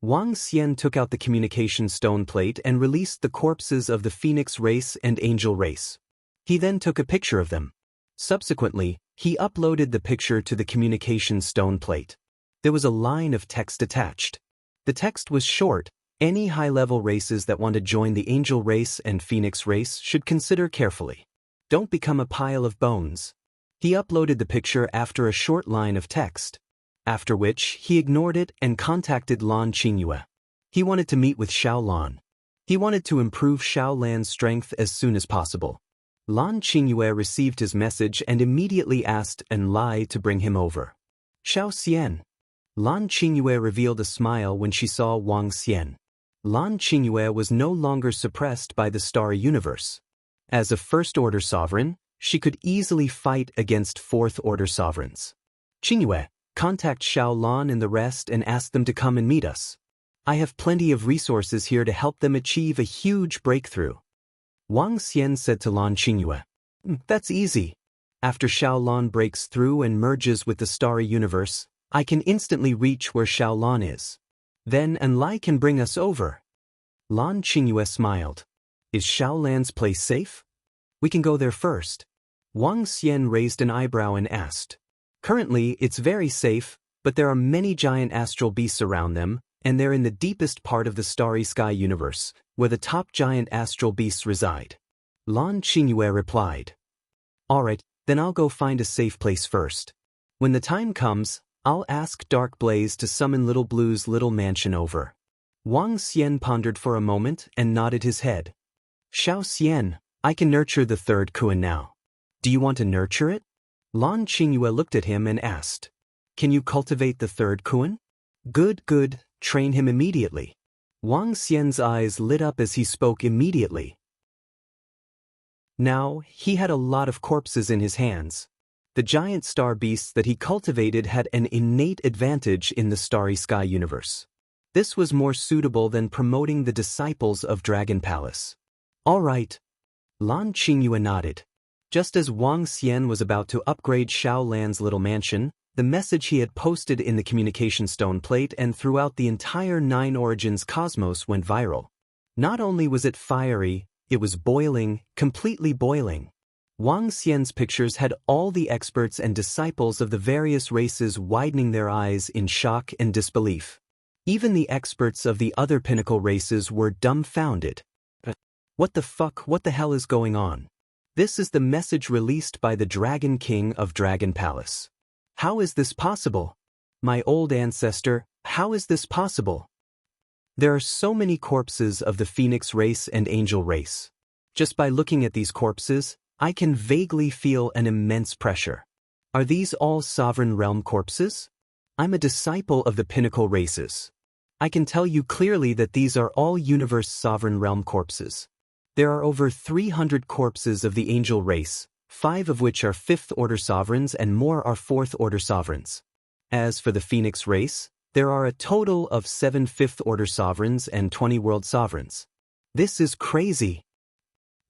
Wang Xian took out the communication stone plate and released the corpses of the Phoenix race and Angel race. He then took a picture of them. Subsequently, he uploaded the picture to the communication stone plate. There was a line of text attached. The text was short. Any high-level races that want to join the Angel race and Phoenix race should consider carefully. Don't become a pile of bones. He uploaded the picture after a short line of text, after which he ignored it and contacted Lan Qingyue. He wanted to meet with Xiao Lan. He wanted to improve Xiao Lan's strength as soon as possible. Lan Qingyue received his message and immediately asked Enlai to bring him over. Xiao Xian. Lan Qingyue revealed a smile when she saw Wang Xian. Lan Qingyue was no longer suppressed by the starry universe. As a First-Order sovereign, she could easily fight against Fourth-Order sovereigns. Qingyue, contact Xiao Lan and the rest and ask them to come and meet us. I have plenty of resources here to help them achieve a huge breakthrough. Wang Xian said to Lan Qingyue. That's easy. After Xiao Lan breaks through and merges with the starry universe, I can instantly reach where Xiao Lan is. Then Enlai can bring us over. Lan Qingyue smiled. Is Xiao Lan's place safe? We can go there first. Wang Xian raised an eyebrow and asked. Currently, it's very safe, but there are many giant astral beasts around them, and they're in the deepest part of the starry sky universe, where the top giant astral beasts reside. Lan Qingyue replied. Alright, then I'll go find a safe place first. When the time comes, I'll ask Dark Blaze to summon Little Blue's little mansion over. Wang Xian pondered for a moment and nodded his head. Xiao Xian, I can nurture the third Kuan now. Do you want to nurture it? Lan Qingyue looked at him and asked. Can you cultivate the third Kuan? Good, train him immediately. Wang Xian's eyes lit up as he spoke immediately. Now, he had a lot of corpses in his hands. The giant star beasts that he cultivated had an innate advantage in the starry sky universe. This was more suitable than promoting the disciples of Dragon Palace. All right. Lan Qingyue nodded. Just as Wang Xian was about to upgrade Xiao Lan's little mansion, the message he had posted in the communication stone plate and throughout the entire Nine Origins cosmos went viral. Not only was it fiery, it was boiling, completely boiling. Wang Xian's pictures had all the experts and disciples of the various races widening their eyes in shock and disbelief. Even the experts of the other pinnacle races were dumbfounded. What the hell is going on? This is the message released by the Dragon King of Dragon Palace. How is this possible? My old ancestor, how is this possible? There are so many corpses of the Phoenix race and Angel race. Just by looking at these corpses, I can vaguely feel an immense pressure. Are these all Sovereign Realm corpses? I'm a disciple of the pinnacle races. I can tell you clearly that these are all Universe Sovereign Realm corpses. There are over 300 corpses of the Angel race, 5 of which are Fifth-Order sovereigns and more are Fourth-Order sovereigns. As for the Phoenix race, there are a total of 7 Fifth-Order sovereigns and 20 world sovereigns. This is crazy.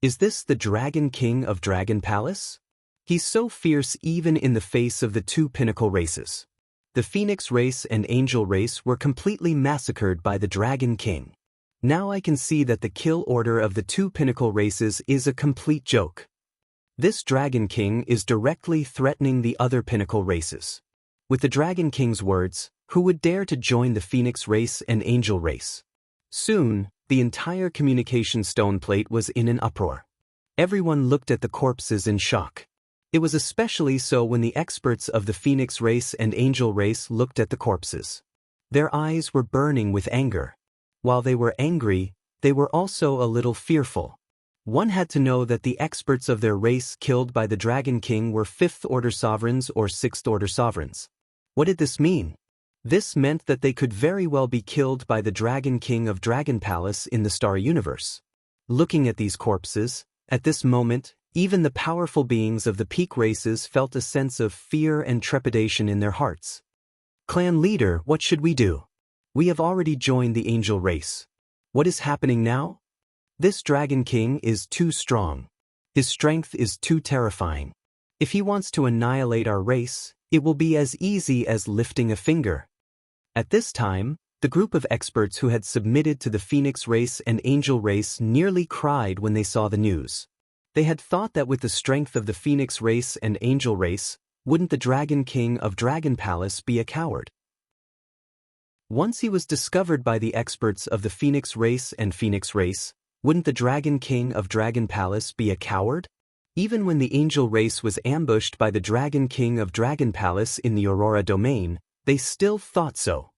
Is this the Dragon King of Dragon Palace? He's so fierce even in the face of the two pinnacle races. The Phoenix race and Angel race were completely massacred by the Dragon King. Now I can see that the kill order of the two pinnacle races is a complete joke. This Dragon King is directly threatening the other pinnacle races. With the Dragon King's words, who would dare to join the Phoenix race and Angel race? Soon, the entire communication stone plate was in an uproar. Everyone looked at the corpses in shock. It was especially so when the experts of the Phoenix race and Angel race looked at the corpses. Their eyes were burning with anger. While they were angry, they were also a little fearful. One had to know that the experts of their race killed by the Dragon King were Fifth-Order sovereigns or Sixth-Order sovereigns. What did this mean? This meant that they could very well be killed by the Dragon King of Dragon Palace in the Star Universe. Looking at these corpses, at this moment, even the powerful beings of the peak races felt a sense of fear and trepidation in their hearts. Clan leader, what should we do? We have already joined the Angel race. What is happening now? This Dragon King is too strong. His strength is too terrifying. If he wants to annihilate our race, it will be as easy as lifting a finger. At this time, the group of experts who had submitted to the Phoenix race and Angel race nearly cried when they saw the news. They had thought that with the strength of the Phoenix race and Angel race, wouldn't the Dragon King of Dragon Palace be a coward? Once he was discovered by the experts of the Phoenix race and Phoenix race, wouldn't the Dragon King of Dragon Palace be a coward? Even when the Angel race was ambushed by the Dragon King of Dragon Palace in the Aurora domain, they still thought so.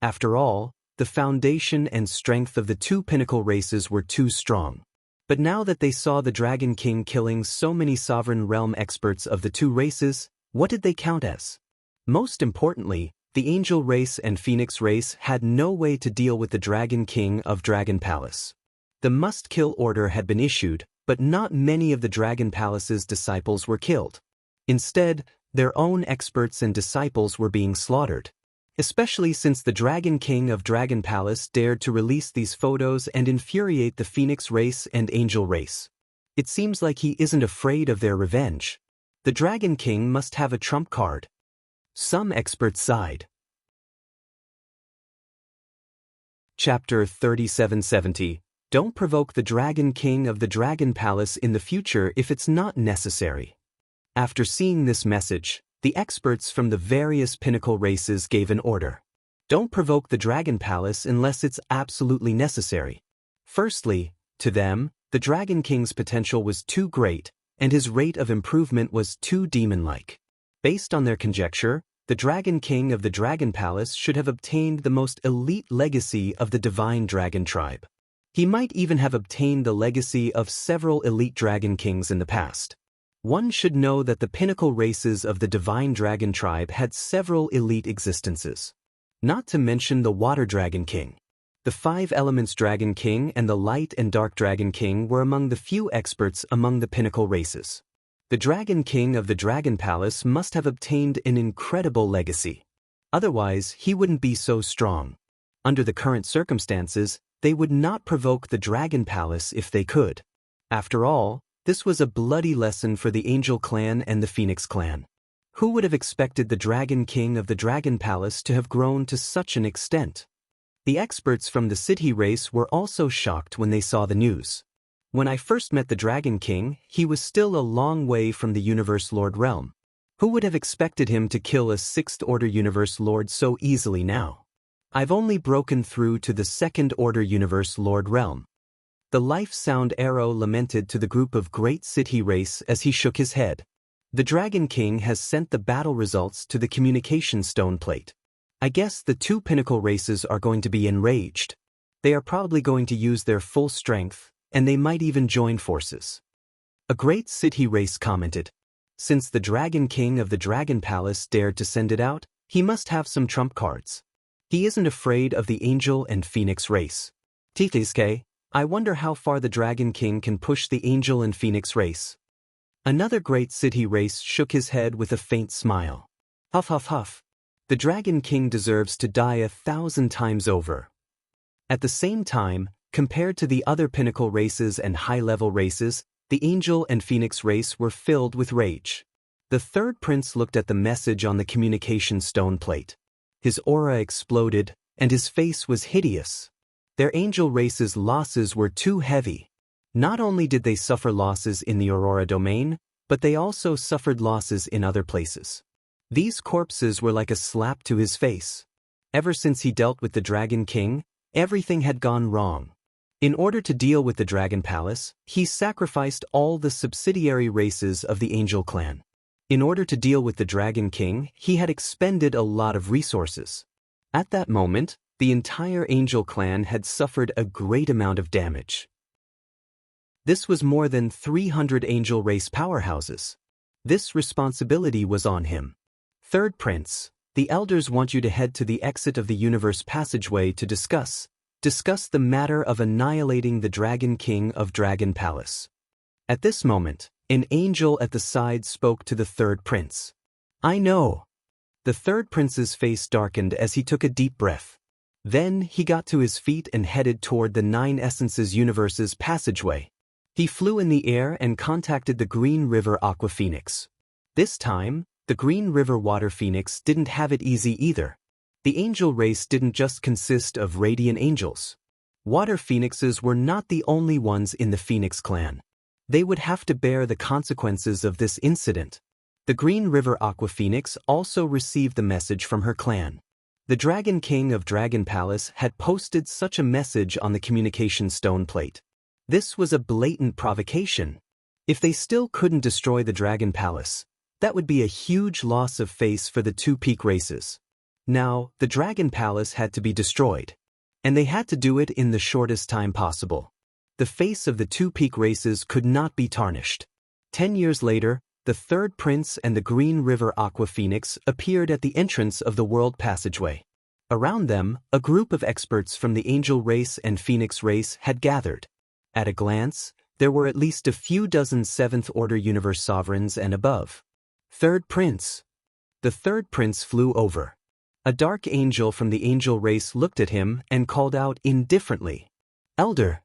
After all, the foundation and strength of the two pinnacle races were too strong. But now that they saw the Dragon King killing so many Sovereign Realm experts of the two races, what did they count as? Most importantly, the Angel race and Phoenix race had no way to deal with the Dragon King of Dragon Palace. The must-kill order had been issued, but not many of the Dragon Palace's disciples were killed. Instead, their own experts and disciples were being slaughtered. Especially since the Dragon King of Dragon Palace dared to release these photos and infuriate the Phoenix race and Angel race. It seems like he isn't afraid of their revenge. The Dragon King must have a trump card. Some experts sighed. Chapter 3770. Don't provoke the Dragon King of the Dragon Palace in the future if it's not necessary. After seeing this message, the experts from the various pinnacle races gave an order. Don't provoke the Dragon Palace unless it's absolutely necessary. Firstly, to them, the Dragon King's potential was too great, and his rate of improvement was too demon-like. Based on their conjecture, the Dragon King of the Dragon Palace should have obtained the most elite legacy of the Divine Dragon tribe. He might even have obtained the legacy of several elite Dragon Kings in the past. One should know that the pinnacle races of the Divine Dragon tribe had several elite existences. Not to mention the Water Dragon King. The Five Elements Dragon King and the Light and Dark Dragon King were among the few experts among the pinnacle races. The Dragon King of the Dragon Palace must have obtained an incredible legacy. Otherwise, he wouldn't be so strong. Under the current circumstances, they would not provoke the Dragon Palace if they could. After all, this was a bloody lesson for the Angel clan and the Phoenix clan. Who would have expected the Dragon King of the Dragon Palace to have grown to such an extent? The experts from the City race were also shocked when they saw the news. When I first met the Dragon King, he was still a long way from the Universe Lord realm. Who would have expected him to kill a Sixth-Order Universe Lord so easily now? I've only broken through to the Second-Order Universe Lord realm. The Life Sound Arrow lamented to the group of Great City race as he shook his head. The Dragon King has sent the battle results to the communication stone plate. I guess the two pinnacle races are going to be enraged. They are probably going to use their full strength, and they might even join forces. A Great City race commented, since the Dragon King of the Dragon Palace dared to send it out, he must have some trump cards. He isn't afraid of the Angel and Phoenix race. TTSK, I wonder how far the Dragon King can push the Angel and Phoenix race. Another Great City race shook his head with a faint smile. Huff huff huff. The Dragon King deserves to die 1,000 times over. At the same time, compared to the other pinnacle races and high-level races, the Angel and Phoenix race were filled with rage. The third prince looked at the message on the communication stone plate. His aura exploded, and his face was hideous. Their Angel race's losses were too heavy. Not only did they suffer losses in the Aurora domain, but they also suffered losses in other places. These corpses were like a slap to his face. Ever since he dealt with the Dragon King, everything had gone wrong. In order to deal with the Dragon Palace, he sacrificed all the subsidiary races of the Angel clan. In order to deal with the Dragon King, he had expended a lot of resources. At that moment, the entire Angel clan had suffered a great amount of damage. This was more than 300 Angel race powerhouses. This responsibility was on him. Third Prince, the elders want you to head to the exit of the universe passageway to discuss the matter of annihilating the Dragon King of Dragon Palace. At this moment, an angel at the side spoke to the Third Prince. I know. The Third Prince's face darkened as he took a deep breath. Then he got to his feet and headed toward the Nine Essences universe's passageway. He flew in the air and contacted the Green River Aqua Phoenix. This time, the Green River Water Phoenix didn't have it easy either. The angel race didn't just consist of radiant angels. Water phoenixes were not the only ones in the Phoenix clan. They would have to bear the consequences of this incident. The Green River Aqua Phoenix also received the message from her clan. The Dragon King of Dragon Palace had posted such a message on the communication stone plate. This was a blatant provocation. If they still couldn't destroy the Dragon Palace, that would be a huge loss of face for the two peak races. Now, the Dragon Palace had to be destroyed, and they had to do it in the shortest time possible. The face of the two peak races could not be tarnished. 10 years later, the third prince and the Green River Aqua Phoenix appeared at the entrance of the world passageway. Around them, a group of experts from the angel race and phoenix race had gathered. At a glance, there were at least a few dozen seventh-order universe sovereigns and above. Third prince. The third prince flew over. A dark angel from the angel race looked at him and called out indifferently, "Elder."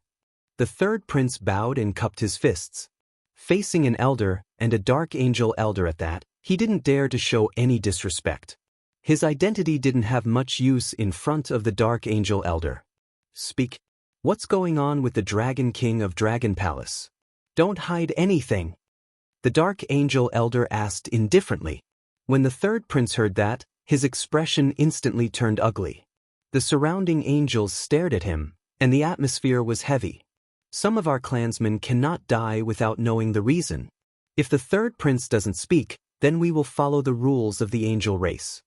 The third prince bowed and cupped his fists. Facing an elder, and a dark angel elder at that, he didn't dare to show any disrespect. His identity didn't have much use in front of the dark angel elder. "Speak. What's going on with the Dragon King of Dragon Palace? Don't hide anything." The dark angel elder asked indifferently. When the third prince heard that, his expression instantly turned ugly. The surrounding angels stared at him, and the atmosphere was heavy. Some of our clansmen cannot die without knowing the reason. If the third prince doesn't speak, then we will follow the rules of the angel race.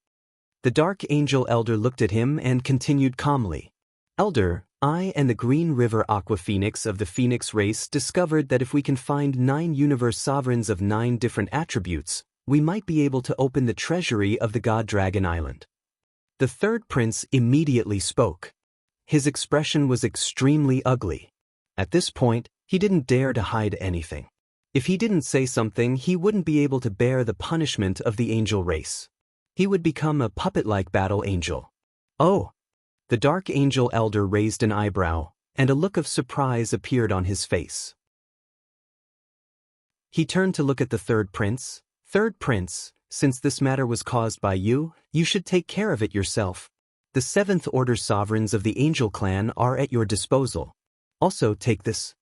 The dark angel elder looked at him and continued calmly. "Elder, I and the Green River Aqua Phoenix of the Phoenix race discovered that if we can find 9 universe sovereigns of 9 different attributes, we might be able to open the treasury of the God Dragon Island." The third prince immediately spoke. His expression was extremely ugly. At this point, he didn't dare to hide anything. If he didn't say something, he wouldn't be able to bear the punishment of the angel race. He would become a puppet-like battle angel. "Oh!" The dark angel elder raised an eyebrow, and a look of surprise appeared on his face. He turned to look at the third prince. "Third prince, since this matter was caused by you, you should take care of it yourself. The seventh order sovereigns of the angel clan are at your disposal. Also take this."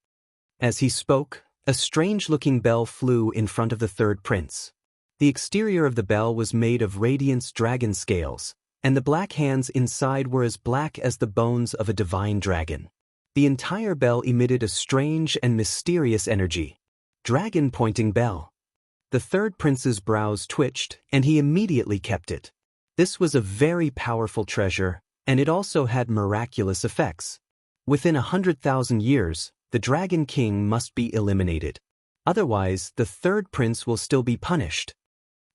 As he spoke, a strange-looking bell flew in front of the third prince. The exterior of the bell was made of radiance dragon scales, and the black hands inside were as black as the bones of a divine dragon. The entire bell emitted a strange and mysterious energy. Dragon-pointing bell. The third prince's brows twitched, and he immediately kept it. This was a very powerful treasure, and it also had miraculous effects. Within 100,000 years, the Dragon King must be eliminated. Otherwise, the third prince will still be punished.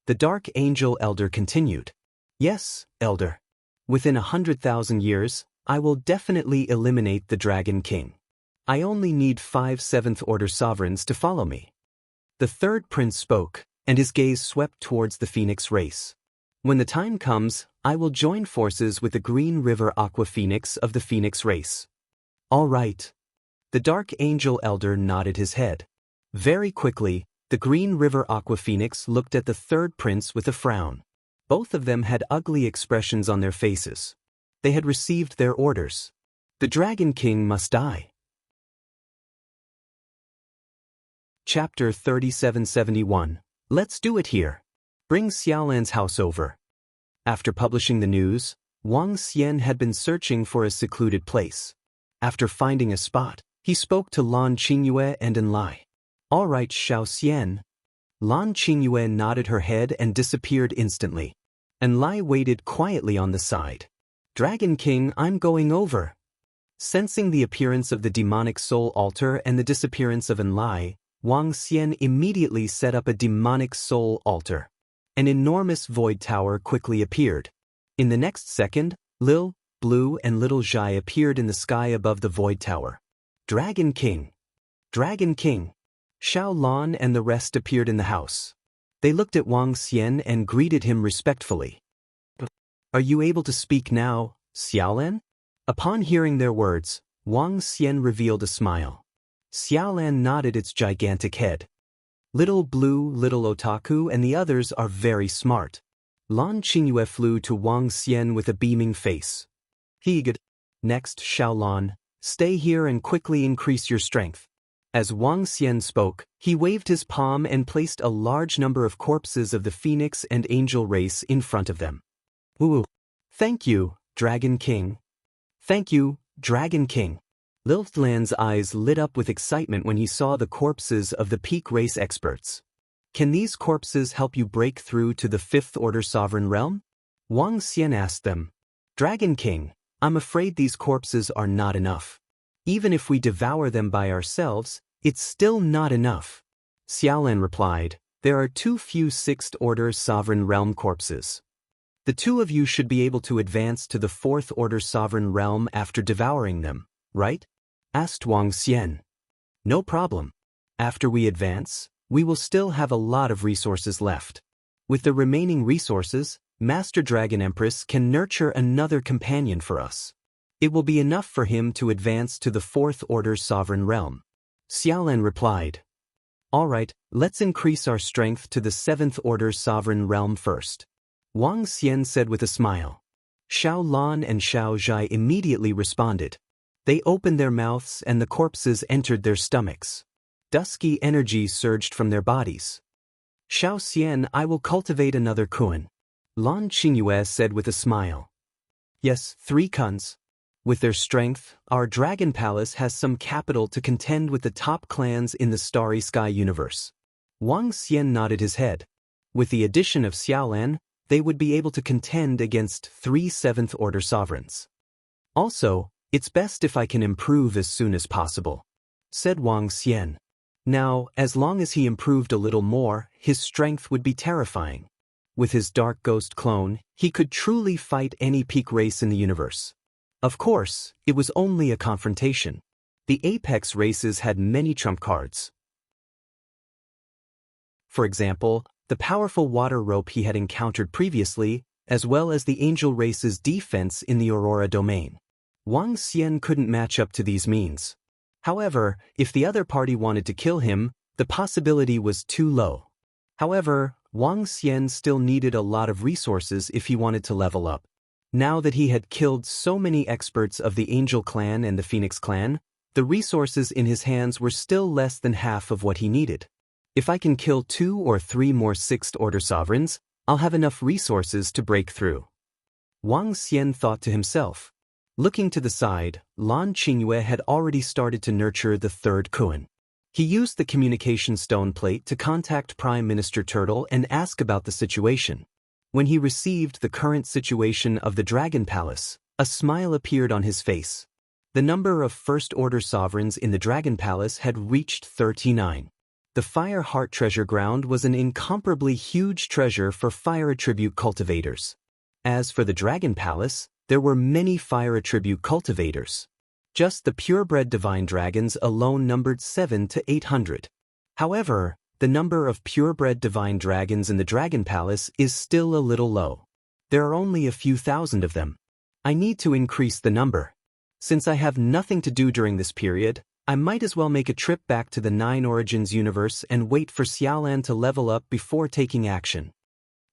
The Dark Angel Elder continued. "Yes, Elder. Within 100,000 years, I will definitely eliminate the Dragon King. I only need 5 seventh-order sovereigns to follow me." The third prince spoke, and his gaze swept towards the Phoenix race. "When the time comes, I will join forces with the Green River Aqua Phoenix of the Phoenix race." "All right." The Dark Angel Elder nodded his head. Very quickly, the Green River Aqua Phoenix looked at the third prince with a frown. Both of them had ugly expressions on their faces. They had received their orders. The Dragon King must die. Chapter 3771. Let's do it here. Bring Xiaolan's house over. After publishing the news, Wang Xian had been searching for a secluded place. After finding a spot, he spoke to Lan Qingyue and Enlai. "All right, Xiao Xian." Lan Qingyue nodded her head and disappeared instantly. Enlai waited quietly on the side. "Dragon King, I'm going over." Sensing the appearance of the demonic soul altar and the disappearance of Enlai, Wang Xian immediately set up a demonic soul altar. An enormous void tower quickly appeared. In the next second, Lil, Blue and Little Zhai appeared in the sky above the void tower. "Dragon King! Dragon King!" Xiao Lan and the rest appeared in the house. They looked at Wang Xian and greeted him respectfully. "Are you able to speak now, Xiaolan?" Upon hearing their words, Wang Xian revealed a smile. Xiaolan nodded its gigantic head. Little Blue, Little Otaku, and the others are very smart. Lan Qingyue flew to Wang Xian with a beaming face. Good. Next, Xiaolan, stay here and quickly increase your strength. As Wang Xian spoke, he waved his palm and placed a large number of corpses of the Phoenix and Angel race in front of them. Ooh. Thank you, Dragon King. Thank you, Dragon King. Lilthlan's eyes lit up with excitement when he saw the corpses of the peak race experts. Can these corpses help you break through to the 5th Order Sovereign Realm? Wang Xian asked them. Dragon King, I'm afraid these corpses are not enough. Even if we devour them by ourselves, it's still not enough. Xiaolan replied, there are too few 6th Order Sovereign Realm corpses. The two of you should be able to advance to the 4th Order Sovereign Realm after devouring them, right? Asked Wang Xian. No problem. After we advance, we will still have a lot of resources left. With the remaining resources, Master Dragon Empress can nurture another companion for us. It will be enough for him to advance to the 4th Order Sovereign Realm. Xiaolan replied. Alright, let's increase our strength to the 7th Order Sovereign Realm first. Wang Xian said with a smile. Xiao Lan and Xiao Zhai immediately responded. They opened their mouths and the corpses entered their stomachs. Dusky energy surged from their bodies. Xiao Xian, I will cultivate another Kuan. Lan Qingyue said with a smile. Yes, 3 Kuns. With their strength, our Dragon Palace has some capital to contend with the top clans in the Starry Sky universe. Wang Xian nodded his head. With the addition of Xiaolan, they would be able to contend against 3 7th Order sovereigns. Also, it's best if I can improve as soon as possible, said Wang Xian. Now, as long as he improved a little more, his strength would be terrifying. With his Dark Ghost clone, he could truly fight any peak race in the universe. Of course, it was only a confrontation. The Apex races had many trump cards. For example, the powerful water rope he had encountered previously, as well as the Angel race's defense in the Aurora domain. Wang Xian couldn't match up to these means. However, if the other party wanted to kill him, the possibility was too low. However, Wang Xian still needed a lot of resources if he wanted to level up. Now that he had killed so many experts of the Angel clan and the Phoenix clan, the resources in his hands were still less than half of what he needed. If I can kill 2 or 3 more 6th Order sovereigns, I'll have enough resources to break through. Wang Xian thought to himself. Looking to the side, Lan Qingyue had already started to nurture the 3rd Kuan. He used the communication stone plate to contact Prime Minister Turtle and ask about the situation. When he received the current situation of the Dragon Palace, a smile appeared on his face. The number of 1st Order sovereigns in the Dragon Palace had reached 39. The Fire Heart Treasure Ground was an incomparably huge treasure for fire attribute cultivators. As for the Dragon Palace, there were many fire attribute cultivators. Just the purebred divine dragons alone numbered 700 to 800. However, the number of purebred divine dragons in the Dragon Palace is still a little low. There are only a few thousand of them. I need to increase the number. Since I have nothing to do during this period, I might as well make a trip back to the 9 Origins universe and wait for Xiaolan to level up before taking action.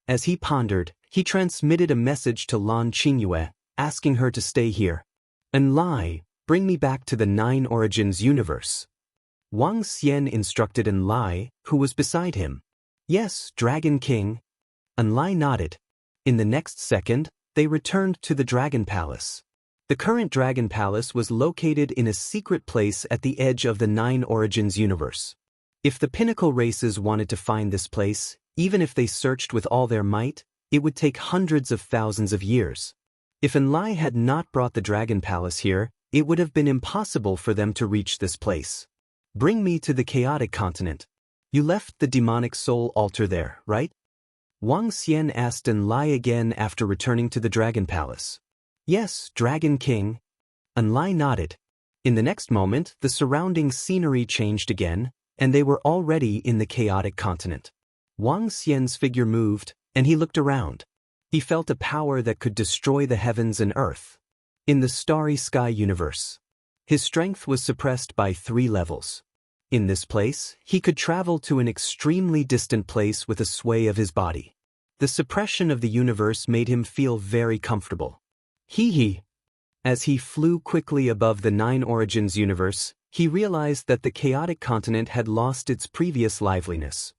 As he pondered, he transmitted a message to Lan Qingyue, asking her to stay here. Enlai, bring me back to the 9 Origins universe. Wang Xian instructed Enlai, who was beside him. Yes, Dragon King. Enlai nodded. In the next second, they returned to the Dragon Palace. The current Dragon Palace was located in a secret place at the edge of the 9 Origins universe. If the pinnacle races wanted to find this place, even if they searched with all their might, it would take hundreds of thousands of years. If Enlai had not brought the Dragon Palace here, it would have been impossible for them to reach this place. Bring me to the chaotic continent. You left the demonic soul altar there, right? Wang Xian asked Enlai again after returning to the Dragon Palace. Yes, Dragon King. Enlai nodded. In the next moment, the surrounding scenery changed again, and they were already in the chaotic continent. Wang Xian's figure moved, and he looked around. He felt a power that could destroy the heavens and earth. In the Starry Sky universe, his strength was suppressed by 3 levels. In this place, he could travel to an extremely distant place with a sway of his body. The suppression of the universe made him feel very comfortable. As he flew quickly above the Nine Origins universe, he realized that the chaotic continent had lost its previous liveliness.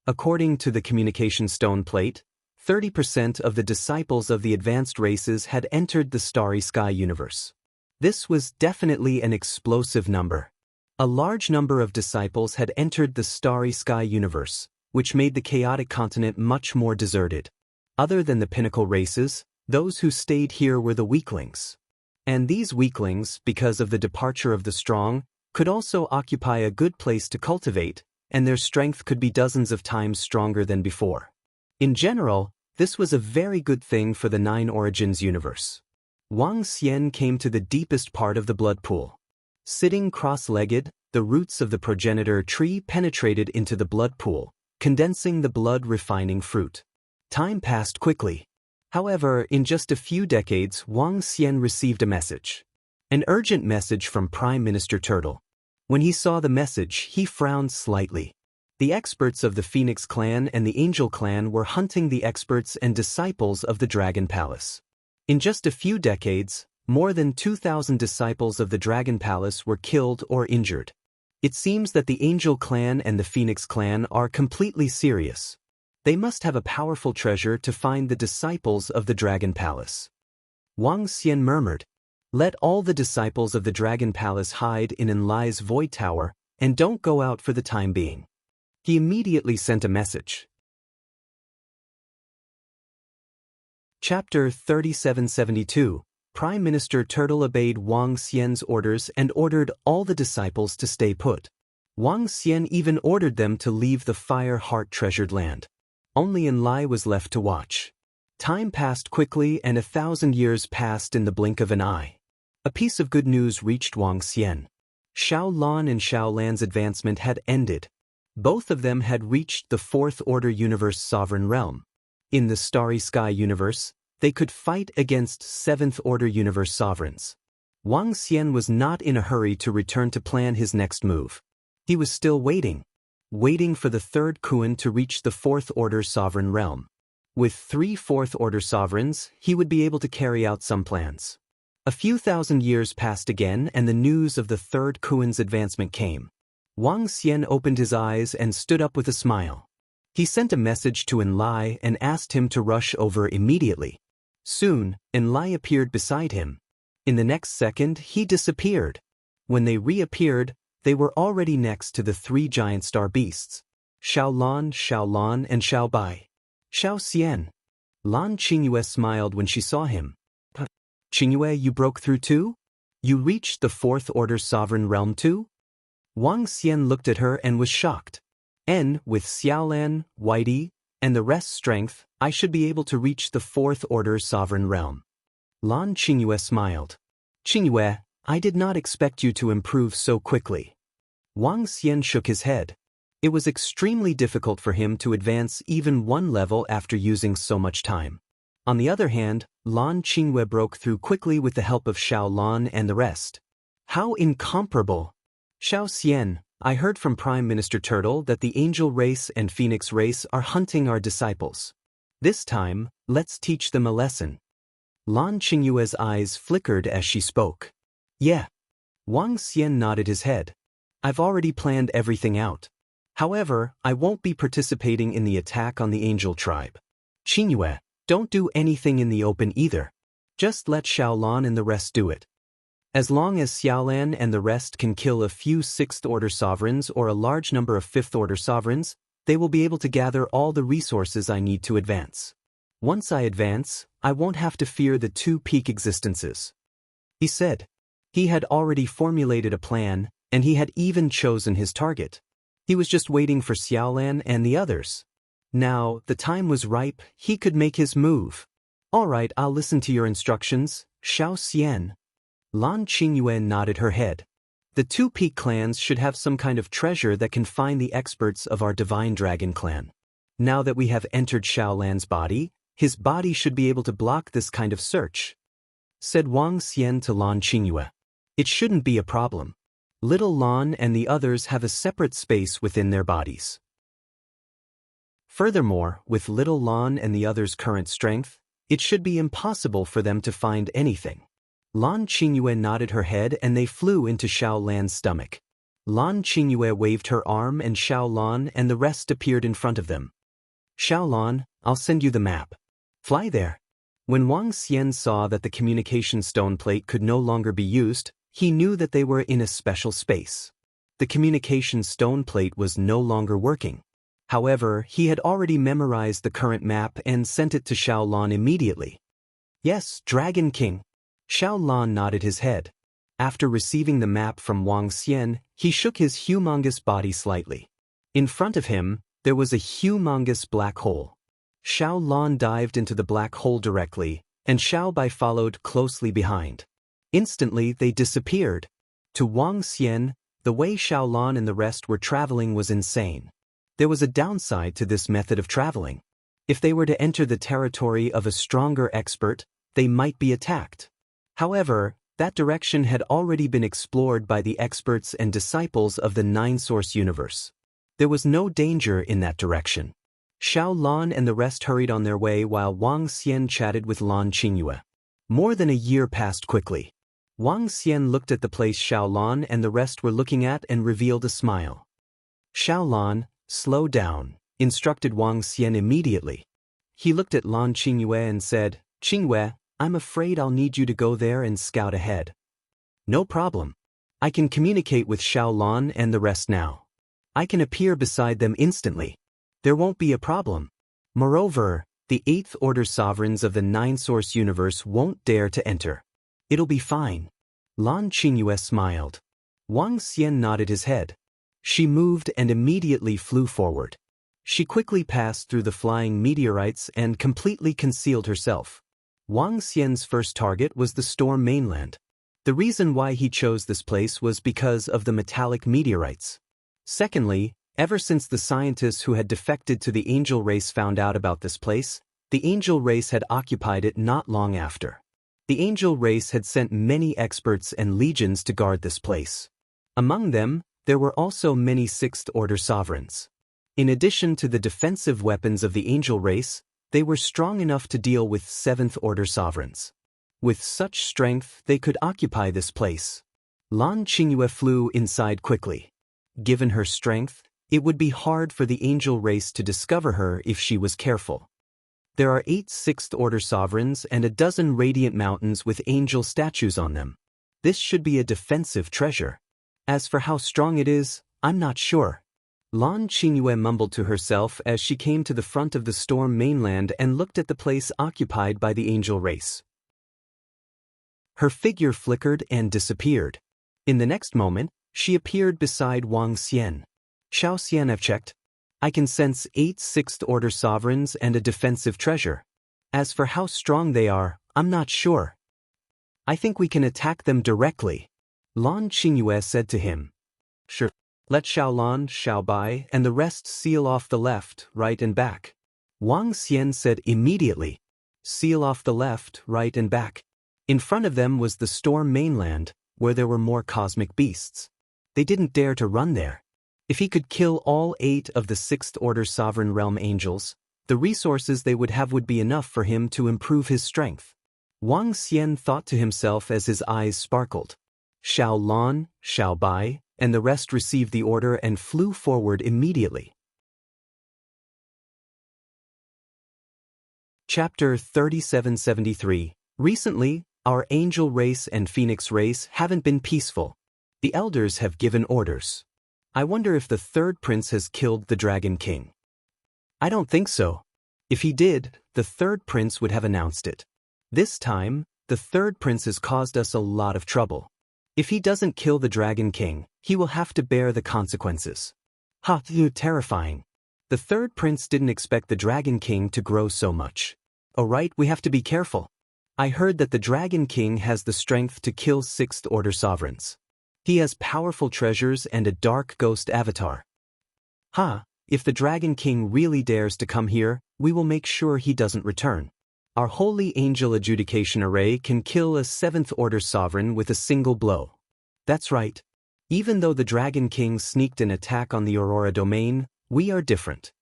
According to the communication stone plate, 30% of the disciples of the advanced races had entered the Starry Sky universe. This was definitely an explosive number. A large number of disciples had entered the Starry Sky universe, which made the chaotic continent much more deserted. Other than the pinnacle races, those who stayed here were the weaklings. And these weaklings, because of the departure of the strong, could also occupy a good place to cultivate, and their strength could be dozens of times stronger than before. In general, this was a very good thing for the Nine Origins universe. Wang Xian came to the deepest part of the blood pool. Sitting cross-legged, the roots of the progenitor tree penetrated into the blood pool, condensing the blood-refining fruit. Time passed quickly. However, in just a few decades, Wang Xian received a message. An urgent message from Prime Minister Turtle. When he saw the message, he frowned slightly. The experts of the Phoenix clan and the Angel clan were hunting the experts and disciples of the Dragon Palace. In just a few decades, more than 2,000 disciples of the Dragon Palace were killed or injured. It seems that the Angel clan and the Phoenix clan are completely serious. They must have a powerful treasure to find the disciples of the Dragon Palace. Wang Xian murmured, "Let all the disciples of the Dragon Palace hide in Enlai's Void Tower, and don't go out for the time being." He immediately sent a message. Chapter 3772. Prime Minister Turtle obeyed Wang Xian's orders and ordered all the disciples to stay put. Wang Xian even ordered them to leave the Fire Heart treasured land. Only Enlai was left to watch. Time passed quickly and 1,000 years passed in the blink of an eye. A piece of good news reached Wang Xian. Xiao Lan and Xiao Lan's advancement had ended. Both of them had reached the Fourth Order Universe Sovereign Realm. In the Starry Sky universe, they could fight against Seventh Order Universe sovereigns. Wang Xian was not in a hurry to return to plan his next move. He was still waiting for the third Kuan to reach the Fourth Order Sovereign Realm. With 3 Fourth Order sovereigns, he would be able to carry out some plans. A few thousand years passed again and the news of the third Kuan's advancement came. Wang Xian opened his eyes and stood up with a smile. He sent a message to Enlai and asked him to rush over immediately. Soon, Enlai appeared beside him. In the next second, he disappeared. When they reappeared, they were already next to the 3 giant star beasts. Xiao Lan, and Xiao Bai. Xiao Xian. Lan Qingyue smiled when she saw him. "Qingyue, you broke through too? You reached the Fourth Order Sovereign Realm too?" Wang Xian looked at her and was shocked. With Xiaolan, Whitey, and the rest's strength, I should be able to reach the Fourth Order Sovereign Realm. Lan Qingyue smiled. "Qingyue, I did not expect you to improve so quickly." Wang Xian shook his head. It was extremely difficult for him to advance even one level after using so much time. On the other hand, Lan Qingyue broke through quickly with the help of Xiao Lan and the rest. How incomparable! Xiao Xian, I heard from Prime Minister Turtle that the Angel race and Phoenix race are hunting our disciples. This time, let's teach them a lesson. Lan Qingyue's eyes flickered as she spoke. Yeah. Wang Xian nodded his head. I've already planned everything out. However, I won't be participating in the attack on the Angel tribe. Qingyue, don't do anything in the open either. Just let Xiao Lan and the rest do it. As long as Xiaolan and the rest can kill a few 6th Order sovereigns or a large number of 5th Order sovereigns, they will be able to gather all the resources I need to advance. Once I advance, I won't have to fear the 2 peak existences. He said. He had already formulated a plan, and he had even chosen his target. He was just waiting for Xiaolan and the others. Now, the time was ripe, he could make his move. All right, I'll listen to your instructions, Xiao Xian. Lan Qingyue nodded her head. The 2 peak clans should have some kind of treasure that can find the experts of our Divine Dragon clan. Now that we have entered Xiaolan's body, his body should be able to block this kind of search, said Wang Xian to Lan Qingyue. It shouldn't be a problem. Little Lan and the others have a separate space within their bodies. Furthermore, with Little Lan and the others' current strength, it should be impossible for them to find anything. Lan Qingyue nodded her head and they flew into Xiao Lan's stomach. Lan Qingyue waved her arm and Xiao Lan and the rest appeared in front of them. Xiao Lan, I'll send you the map. Fly there. When Wang Xian saw that the communication stone plate could no longer be used, he knew that they were in a special space. The communication stone plate was no longer working. However, he had already memorized the current map and sent it to Xiao Lan immediately. Yes, Dragon King. Xiao Lan nodded his head. After receiving the map from Wang Xian, he shook his humongous body slightly. In front of him, there was a humongous black hole. Xiao Lan dived into the black hole directly, and Xiao Bai followed closely behind. Instantly, they disappeared. To Wang Xian, the way Xiao Lan and the rest were traveling was insane. There was a downside to this method of traveling. If they were to enter the territory of a stronger expert, they might be attacked. However, that direction had already been explored by the experts and disciples of the Nine-Source universe. There was no danger in that direction. Xiao Lan and the rest hurried on their way while Wang Xian chatted with Lan Qingyue. More than a year passed quickly. Wang Xian looked at the place Xiao Lan and the rest were looking at and revealed a smile. Xiao Lan, slow down, instructed Wang Xian immediately. He looked at Lan Qingyue and said, Qingyue, I'm afraid I'll need you to go there and scout ahead. No problem. I can communicate with Xiao Lan and the rest now. I can appear beside them instantly. There won't be a problem. Moreover, the 8th Order sovereigns of the Nine-Source universe won't dare to enter. It'll be fine. Lan Qingyue smiled. Wang Xian nodded his head. She moved and immediately flew forward. She quickly passed through the flying meteorites and completely concealed herself. Wang Xian's first target was the storm mainland. The reason why he chose this place was because of the metallic meteorites. Secondly, ever since the scientists who had defected to the angel race found out about this place, the angel race had occupied it not long after. The angel race had sent many experts and legions to guard this place. Among them, there were also many 6th Order sovereigns. In addition to the defensive weapons of the angel race, they were strong enough to deal with 7th Order sovereigns. With such strength, they could occupy this place. Lan Qingyue flew inside quickly. Given her strength, it would be hard for the angel race to discover her if she was careful. There are 8 6th Order sovereigns and a dozen radiant mountains with angel statues on them. This should be a defensive treasure. As for how strong it is, I'm not sure. Lan Qingyue mumbled to herself as she came to the front of the storm mainland and looked at the place occupied by the angel race. Her figure flickered and disappeared. In the next moment, she appeared beside Wang Xian. Xiao Xian, I've checked. I can sense 8 6th Order sovereigns and a defensive treasure. As for how strong they are, I'm not sure. I think we can attack them directly. Lan Qingyue said to him. Sure. Let Xiao Lan, Xiao Bai, and the rest seal off the left, right and back. Wang Xian said immediately. Seal off the left, right and back. In front of them was the storm mainland, where there were more cosmic beasts. They didn't dare to run there. If he could kill all 8 of the 6th Order Sovereign Realm angels, the resources they would have would be enough for him to improve his strength. Wang Xian thought to himself as his eyes sparkled. Xiao Lan, Xiao Bai, and the rest received the order and flew forward immediately. Chapter 3773. Recently, our angel race and phoenix race haven't been peaceful. The elders have given orders. I wonder if the 3rd prince has killed the Dragon King. I don't think so. If he did, the 3rd prince would have announced it. This time, the 3rd prince has caused us a lot of trouble. If he doesn't kill the Dragon King, he will have to bear the consequences. Ha, terrifying. The 3rd prince didn't expect the Dragon King to grow so much. Alright, we have to be careful. I heard that the Dragon King has the strength to kill 6th Order sovereigns. He has powerful treasures and a dark ghost avatar. Ha, if the Dragon King really dares to come here, we will make sure he doesn't return. Our Holy Angel Adjudication Array can kill a 7th Order sovereign with a single blow. That's right. Even though the Dragon King sneaked an attack on the Aurora domain, we are different.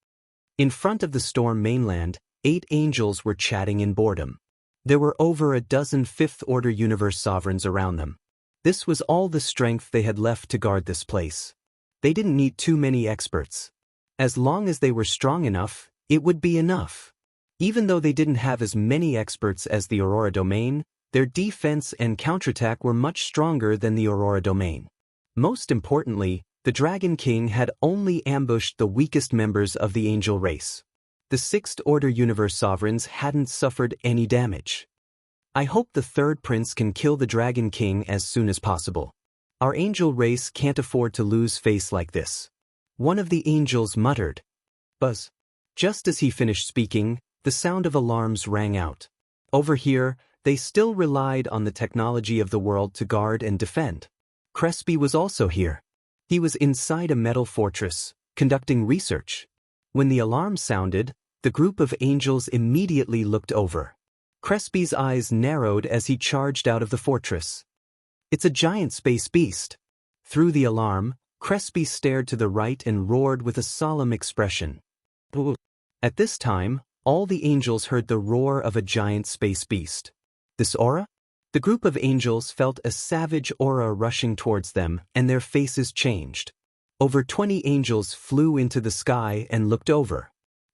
In front of the storm mainland, 8 angels were chatting in boredom. There were over a dozen fifth-order universe sovereigns around them. This was all the strength they had left to guard this place. They didn't need too many experts. As long as they were strong enough, it would be enough. Even though they didn't have as many experts as the Aurora domain, their defense and counterattack were much stronger than the Aurora domain. Most importantly, the Dragon King had only ambushed the weakest members of the angel race. The sixth-order universe sovereigns hadn't suffered any damage. I hope the third prince can kill the Dragon King as soon as possible. Our angel race can't afford to lose face like this. One of the angels muttered. Buzz. Just as he finished speaking, the sound of alarms rang out. Over here, they still relied on the technology of the world to guard and defend. Crespi was also here. He was inside a metal fortress, conducting research. When the alarm sounded, the group of angels immediately looked over. Crespi's eyes narrowed as he charged out of the fortress. It's a giant space beast. Through the alarm, Crespi stared to the right and roared with a solemn expression. At this time, all the angels heard the roar of a giant space beast. This aura? The group of angels felt a savage aura rushing towards them, and their faces changed. Over 20 angels flew into the sky and looked over.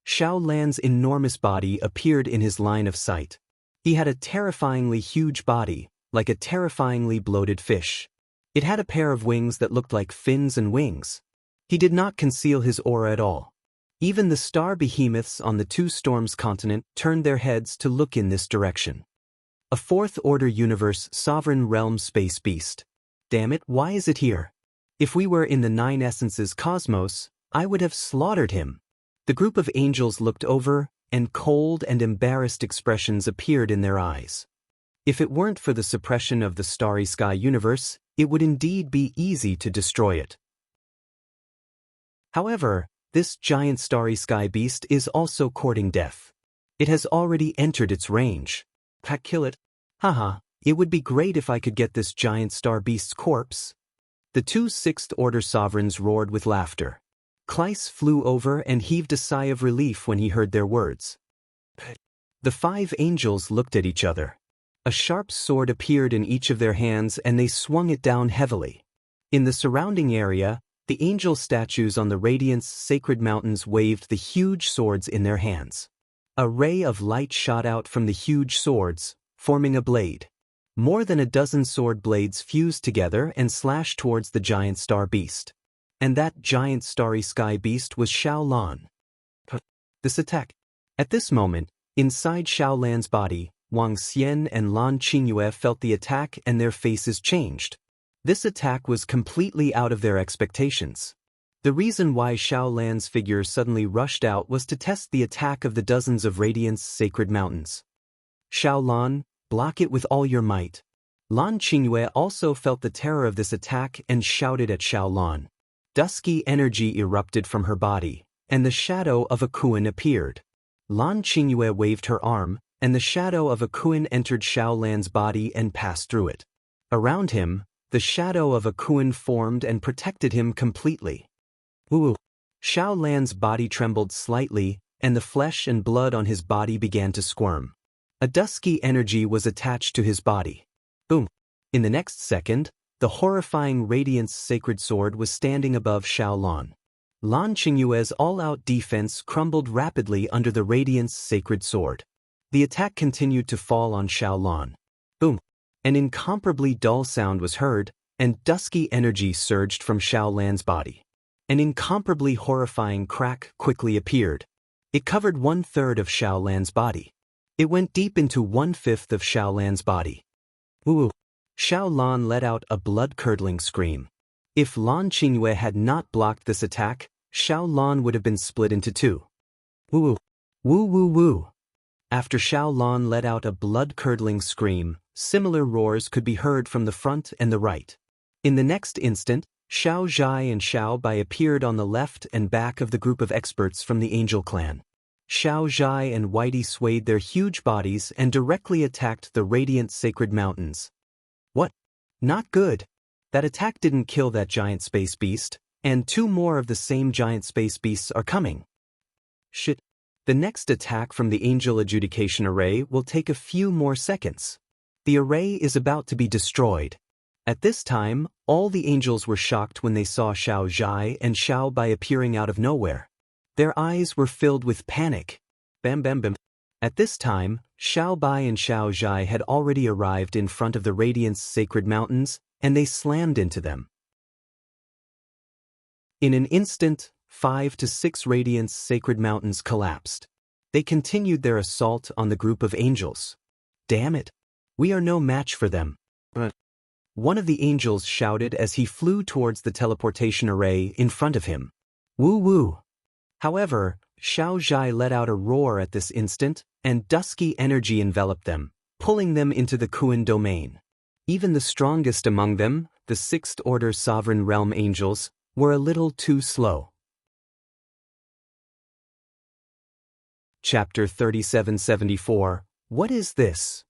Xiao Lan's enormous body appeared in his line of sight. He had a terrifyingly huge body, like a terrifyingly bloated fish. It had a pair of wings that looked like fins and wings. He did not conceal his aura at all. Even the star behemoths on the Two Storms continent turned their heads to look in this direction. A fourth-order universe sovereign realm space beast. Damn it, why is it here? If we were in the Nine Essences cosmos, I would have slaughtered him. The group of angels looked over, and cold and embarrassed expressions appeared in their eyes. If it weren't for the suppression of the Starry Sky universe, it would indeed be easy to destroy it. However, this giant Starry Sky beast is also courting death. It has already entered its range. Kill it? Haha, it would be great if I could get this giant star beast's corpse. The 2 sixth-order sovereigns roared with laughter. Kleis flew over and heaved a sigh of relief when he heard their words. The 5 angels looked at each other. A sharp sword appeared in each of their hands and they swung it down heavily. In the surrounding area, the angel statues on the Radiance Sacred Mountains waved the huge swords in their hands. A ray of light shot out from the huge swords, forming a blade. More than a dozen sword blades fused together and slashed towards the giant star beast. And that giant starry sky beast was Xiao Lan. This attack. At this moment, inside Xiao Lan's body, Wang Xian and Lan Qingyue felt the attack and their faces changed. This attack was completely out of their expectations. The reason why Xiao Lan's figure suddenly rushed out was to test the attack of the dozens of Radiance Sacred Mountains. Xiao Lan, block it with all your might. Lan Qingyue also felt the terror of this attack and shouted at Xiao Lan. Dusky energy erupted from her body, and the shadow of a Kuan appeared. Lan Qingyue waved her arm, and the shadow of a Kuan entered Xiao Lan's body and passed through it. Around him, the shadow of a Kuan formed and protected him completely. Woo! Xiao Lan's body trembled slightly, and the flesh and blood on his body began to squirm. A dusky energy was attached to his body. Boom! In the next second, the horrifying Radiance Sacred Sword was standing above Xiao Lan. Lan Qingyue's all-out defense crumbled rapidly under the Radiance Sacred Sword. The attack continued to fall on Xiao Lan. Boom! An incomparably dull sound was heard, and dusky energy surged from Xiao Lan's body. An incomparably horrifying crack quickly appeared. It covered 1/3 of Xiao Lan's body. It went deep into 1/5 of Xiao Lan's body. Woo! Xiao Lan let out a blood-curdling scream. If Lan Qingyue had not blocked this attack, Xiao Lan would have been split into 2. Woo! Woo woo woo! After Xiao Lan let out a blood-curdling scream, similar roars could be heard from the front and the right. In the next instant, Xiao Zhai and Xiao Bai appeared on the left and back of the group of experts from the Angel Clan. Xiao Zhai and Whitey swayed their huge bodies and directly attacked the Radiant Sacred Mountains. What? Not good. That attack didn't kill that giant space beast, and 2 more of the same giant space beasts are coming. Shit. The next attack from the Angel Adjudication Array will take a few more seconds. The array is about to be destroyed. At this time, all the angels were shocked when they saw Xiao Zhai and Xiao Bai appearing out of nowhere. Their eyes were filled with panic. Bam bam bam. At this time, Xiao Bai and Xiao Zhai had already arrived in front of the Radiance Sacred Mountains, and they slammed into them. In an instant, 5 to 6 Radiance Sacred Mountains collapsed. They continued their assault on the group of angels. Damn it! We are no match for them. One of the angels shouted as he flew towards the teleportation array in front of him. Woo woo! However, Xiao Zhai let out a roar at this instant, and dusky energy enveloped them, pulling them into the Kuan domain. Even the strongest among them, the 6th Order Sovereign Realm Angels, were a little too slow. Chapter 3774. What is this?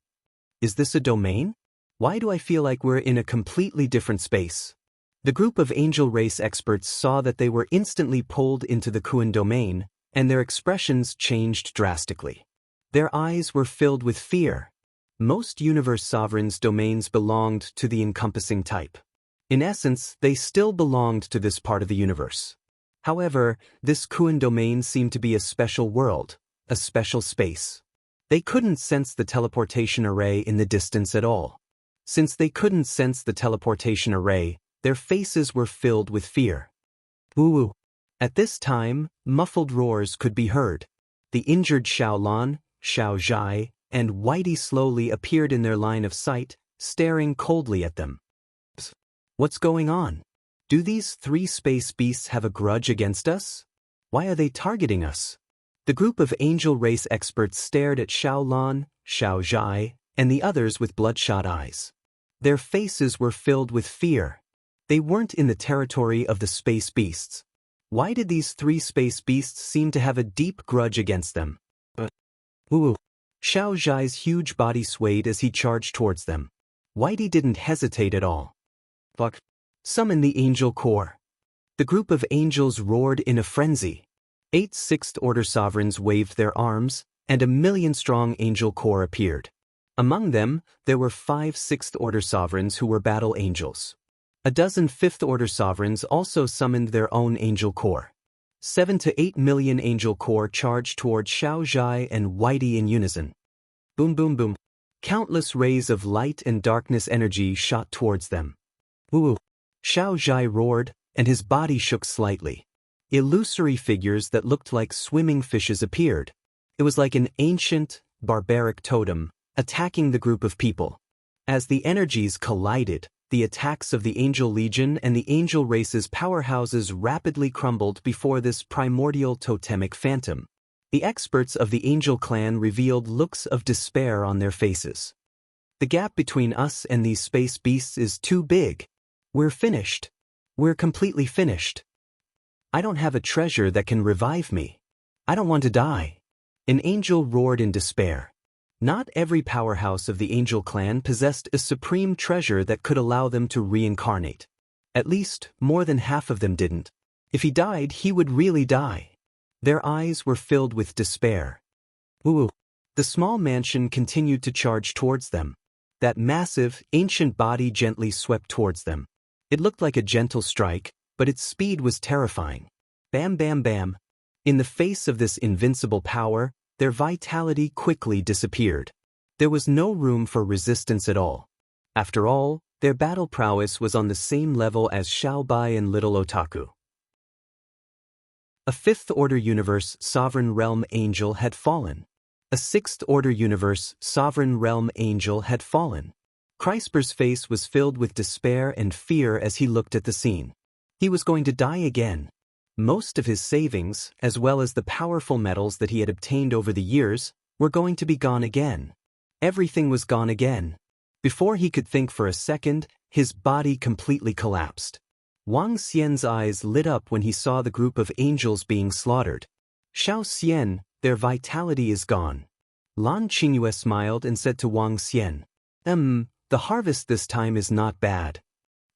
Is this a domain? Why do I feel like we're in a completely different space? The group of angel race experts saw that they were instantly pulled into the Kuan domain, and their expressions changed drastically. Their eyes were filled with fear. Most universe sovereigns' domains belonged to the encompassing type. In essence, they still belonged to this part of the universe. However, this Kuan domain seemed to be a special world, a special space. They couldn't sense the teleportation array in the distance at all. Since they couldn't sense the teleportation array, their faces were filled with fear. Woo-woo. At this time, muffled roars could be heard. The injured Xiaolan, Xiao Zhai, and Whitey slowly appeared in their line of sight, staring coldly at them. What's going on? Do these 3 space beasts have a grudge against us? Why are they targeting us? The group of angel race experts stared at Xiaolan, Xiao Zhai, and the others with bloodshot eyes. Their faces were filled with fear. They weren't in the territory of the space beasts. Why did these 3 space beasts seem to have a deep grudge against them? Woo! Xiao Zhai's huge body swayed as he charged towards them. Whitey didn't hesitate at all. Fuck. Summon the Angel Corps. The group of angels roared in a frenzy. 8 6th Order sovereigns waved their arms, and a 1,000,000-strong Angel Corps appeared. Among them, there were 5 6th Order sovereigns who were battle angels. A dozen 5th Order sovereigns also summoned their own Angel Corps. 7 to 8 million Angel Corps charged toward Xiao Zhai and Whitey in unison. Boom boom boom. Countless rays of light and darkness energy shot towards them. Woo! Xiao Zhai roared, and his body shook slightly. Illusory figures that looked like swimming fishes appeared. It was like an ancient, barbaric totem, attacking the group of people. As the energies collided, the attacks of the Angel Legion and the Angel Race's powerhouses rapidly crumbled before this primordial totemic phantom. The experts of the Angel Clan revealed looks of despair on their faces. The gap between us and these space beasts is too big. We're finished. We're completely finished. I don't have a treasure that can revive me. I don't want to die. An angel roared in despair. Not every powerhouse of the Angel Clan possessed a supreme treasure that could allow them to reincarnate. At least, more than half of them didn't. If he died, he would really die. Their eyes were filled with despair. Ooh! The small mansion continued to charge towards them. That massive, ancient body gently swept towards them. It looked like a gentle strike, but its speed was terrifying. Bam bam bam. In the face of this invincible power, their vitality quickly disappeared. There was no room for resistance at all. After all, their battle prowess was on the same level as Xiao Bai and Little Otaku. A 5th Order Universe Sovereign Realm Angel had fallen. A 6th Order Universe Sovereign Realm Angel had fallen. Crisper's face was filled with despair and fear as he looked at the scene. He was going to die again. Most of his savings, as well as the powerful metals that he had obtained over the years, were going to be gone again. Everything was gone again. Before he could think for a second, his body completely collapsed. Wang Xian's eyes lit up when he saw the group of angels being slaughtered. Xiao Xian, their vitality is gone. Lan Qingyue smiled and said to Wang Xian, the harvest this time is not bad.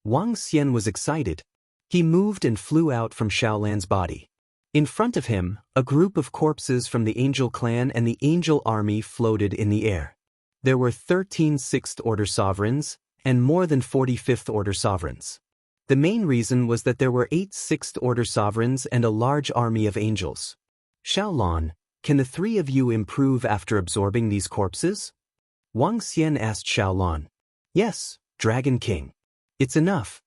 Wang Xian was excited. He moved and flew out from Xiaolan's body. In front of him, a group of corpses from the Angel Clan and the Angel Army floated in the air. There were 13 Sixth-Order Sovereigns, and more than 40 Fifth-Order Sovereigns. The main reason was that there were 8 Sixth-Order Sovereigns and a large army of angels. Xiaolan, can the three of you improve after absorbing these corpses? Wang Xian asked Xiaolan. Yes, Dragon King. It's enough.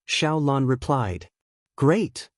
Xiaolan replied. Great.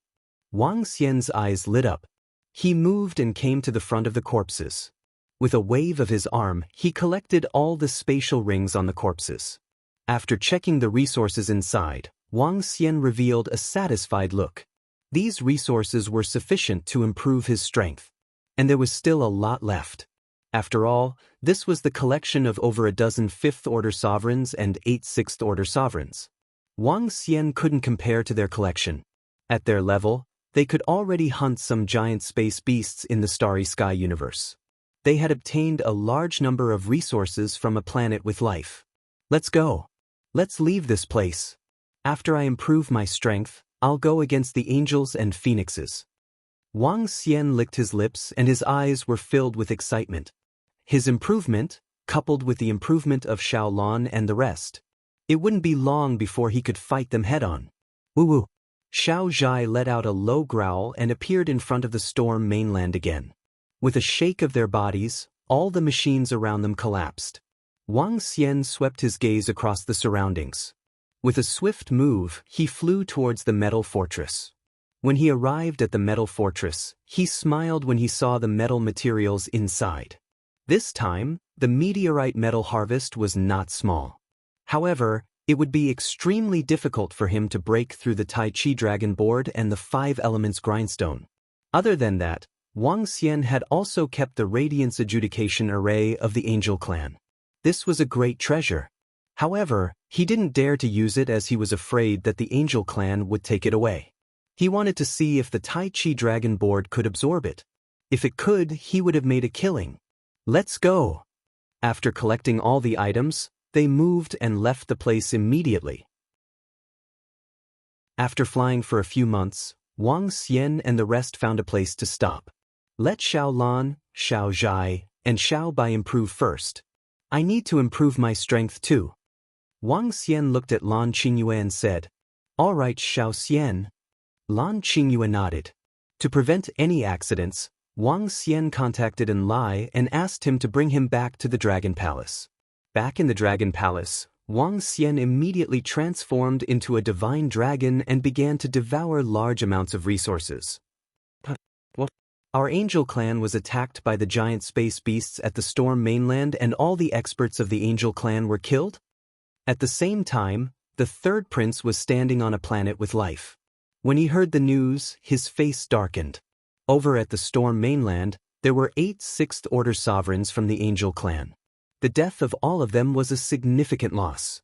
Wang Xian's eyes lit up. He moved and came to the front of the corpses. With a wave of his arm, he collected all the spatial rings on the corpses. After checking the resources inside, Wang Xian revealed a satisfied look. These resources were sufficient to improve his strength. And there was still a lot left. After all, this was the collection of over a dozen Fifth-Order Sovereigns and 8 Sixth-Order Sovereigns. Wang Xian couldn't compare to their collection. At their level, they could already hunt some giant space beasts in the starry sky universe. They had obtained a large number of resources from a planet with life. Let's go. Let's leave this place. After I improve my strength, I'll go against the angels and phoenixes. Wang Xian licked his lips and his eyes were filled with excitement. His improvement, coupled with the improvement of Xiaolan and the rest. It wouldn't be long before he could fight them head-on. Woo-woo. Xiao Zhai let out a low growl and appeared in front of the storm mainland again. With a shake of their bodies, all the machines around them collapsed. Wang Xian swept his gaze across the surroundings. With a swift move, he flew towards the metal fortress. When he arrived at the metal fortress, he smiled when he saw the metal materials inside. This time, the meteorite metal harvest was not small. However, it would be extremely difficult for him to break through the Tai Chi Dragon Board and the 5 Elements Grindstone. Other than that, Wang Xian had also kept the Radiance Adjudication Array of the Angel Clan. This was a great treasure. However, he didn't dare to use it as he was afraid that the Angel Clan would take it away. He wanted to see if the Tai Chi Dragon Board could absorb it. If it could, he would have made a killing. Let's go. After collecting all the items, they moved and left the place immediately. After flying for a few months, Wang Xian and the rest found a place to stop. Let Xiaolan, Xiao Zhai, and Xiao Bai improve first. I need to improve my strength too. Wang Xian looked at Lan Qingyue and said, All right, Xiao Xian. Lan Qingyue nodded. To prevent any accidents, Wang Xian contacted Enlai and asked him to bring him back to the Dragon Palace. Back in the Dragon Palace, Wang Xian immediately transformed into a divine dragon and began to devour large amounts of resources. What? Our Angel Clan was attacked by the giant space beasts at the Storm Mainland and all the experts of the Angel Clan were killed? At the same time, the third prince was standing on a planet with life. When he heard the news, his face darkened. Over at the Storm Mainland, there were 8 Sixth-Order Sovereigns from the Angel Clan. The death of all of them was a significant loss.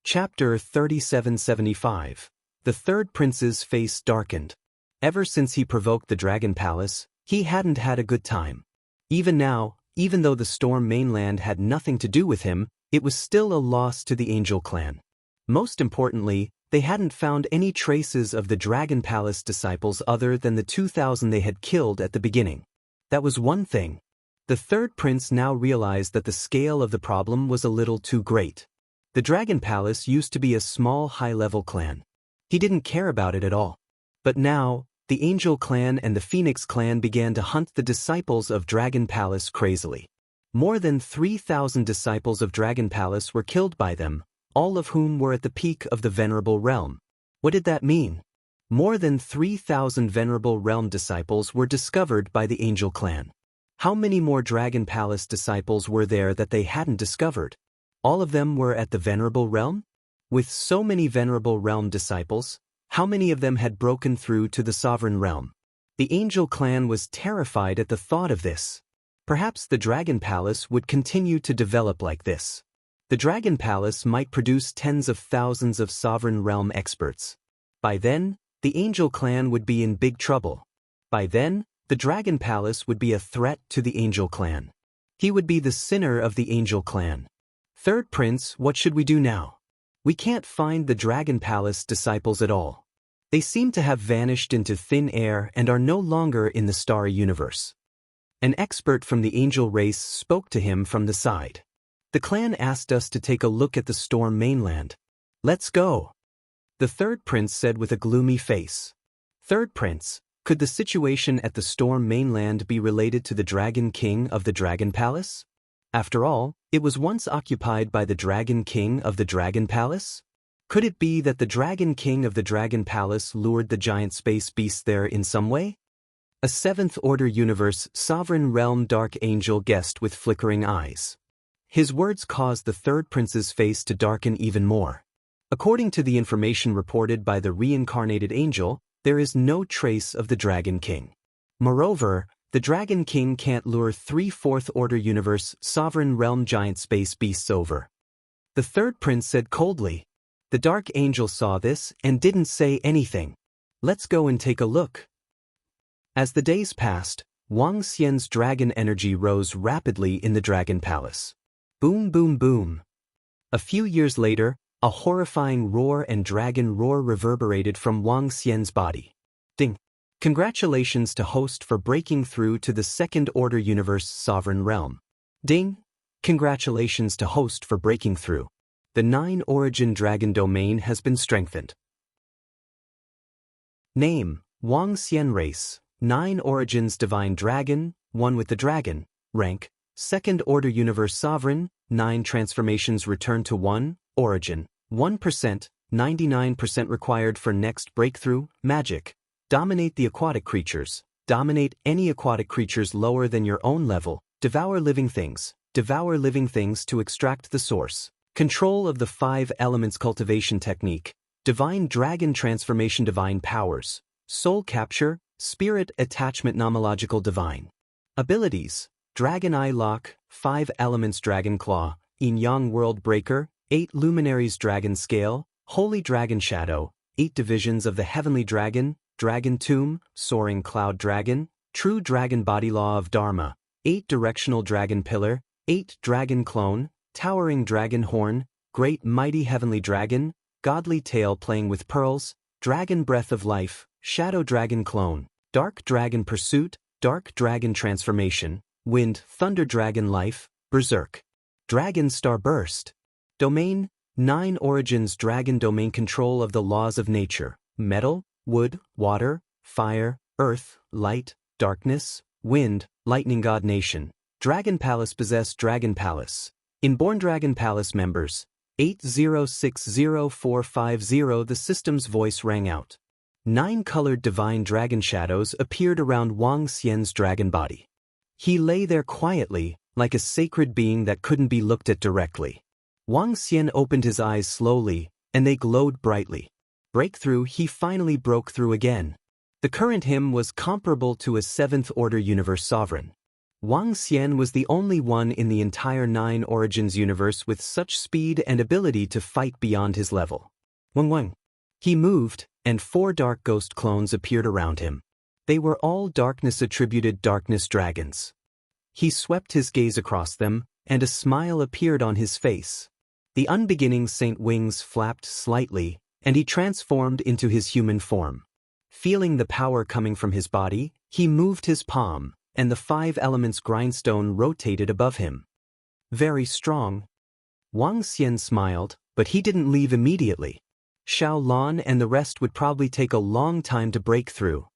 Chapter 3775. The third prince's face darkened. Ever since he provoked the Dragon Palace, he hadn't had a good time. Even now, even though the Storm Mainland had nothing to do with him, it was still a loss to the Angel Clan. Most importantly, they hadn't found any traces of the Dragon Palace disciples other than the 2,000 they had killed at the beginning. That was one thing. The third prince now realized that the scale of the problem was a little too great. The Dragon Palace used to be a small high-level clan. He didn't care about it at all. But now, the Angel Clan and the Phoenix Clan began to hunt the disciples of Dragon Palace crazily. More than 3,000 disciples of Dragon Palace were killed by them, all of whom were at the peak of the Venerable Realm. What did that mean? More than 3,000 Venerable Realm disciples were discovered by the Angel Clan. How many more Dragon Palace disciples were there that they hadn't discovered? All of them were at the Venerable Realm? With so many Venerable Realm disciples, how many of them had broken through to the Sovereign Realm? The Angel Clan was terrified at the thought of this. Perhaps the Dragon Palace would continue to develop like this. The Dragon Palace might produce tens of thousands of Sovereign Realm experts. By then, the Angel Clan would be in big trouble. By then, the Dragon Palace would be a threat to the Angel Clan. He would be the sinner of the angel clan. Third prince, what should we do now? We can't find the Dragon Palace disciples at all. They seem to have vanished into thin air and are no longer in the starry universe. An expert from the angel race spoke to him from the side. The clan asked us to take a look at the storm mainland. Let's go. The third prince said with a gloomy face. Third prince, could the situation at the storm mainland be related to the Dragon King of the Dragon Palace? After all, it was once occupied by the Dragon King of the Dragon Palace? Could it be that the Dragon King of the Dragon Palace lured the giant space beasts there in some way? A seventh-order universe sovereign realm dark angel guessed with flickering eyes. His words caused the third prince's face to darken even more. According to the information reported by the reincarnated angel, there is no trace of the Dragon King. Moreover, the Dragon King can't lure three fourth-order universe sovereign realm giant space beasts over. The third prince said coldly. The dark angel saw this and didn't say anything. Let's go and take a look. As the days passed, Wang Xian's dragon energy rose rapidly in the Dragon Palace. Boom boom boom. A few years later, a horrifying roar and dragon roar reverberated from Wang Xian's body. Ding. Congratulations to host for breaking through to the second-order universe sovereign realm. Ding. Congratulations to host for breaking through. The 9-origin dragon domain has been strengthened. Name, Wang Xian race, 9 origins divine dragon, 1 with the dragon. Rank, second-order universe sovereign, 9 transformations return to 1, origin, 1%, 99% required for next breakthrough. Magic, dominate the aquatic creatures, dominate any aquatic creatures lower than your own level, devour living things to extract the source. Control of the 5 elements cultivation technique, divine dragon transformation divine powers, soul capture, spirit attachment nomological divine. Abilities, dragon eye lock, 5 elements dragon claw, yin-yang world breaker, 8 luminaries dragon scale, holy dragon shadow, 8 divisions of the heavenly dragon, dragon tomb, soaring cloud dragon, true dragon body law of dharma, 8 directional dragon pillar, 8 dragon clone, towering dragon horn, great mighty heavenly dragon, godly tail playing with pearls, dragon breath of life, shadow dragon clone, dark dragon pursuit, dark dragon transformation, wind thunder dragon life, berserk, dragon star burst. Domain, 9 origins dragon domain control of the laws of nature, metal, wood, water, fire, earth, light, darkness, wind, lightning god nation. Dragon Palace possess Dragon Palace. Inborn Dragon Palace members, 8060450. The system's voice rang out. 9 colored divine dragon shadows appeared around Wang Xian's dragon body. He lay there quietly, like a sacred being that couldn't be looked at directly. Wang Xian opened his eyes slowly, and they glowed brightly. Breakthrough, he finally broke through again. The current him was comparable to a 7th-order universe sovereign. Wang Xian was the only one in the entire 9 Origins universe with such speed and ability to fight beyond his level. Wang. He moved, and 4 dark ghost clones appeared around him. They were all darkness-attributed darkness dragons. He swept his gaze across them, and a smile appeared on his face. The unbeginning saint wings flapped slightly, and he transformed into his human form. Feeling the power coming from his body, he moved his palm, and the 5 elements grindstone rotated above him. Very strong. Wang Xian smiled, but he didn't leave immediately. Xiao Lan and the rest would probably take a long time to break through.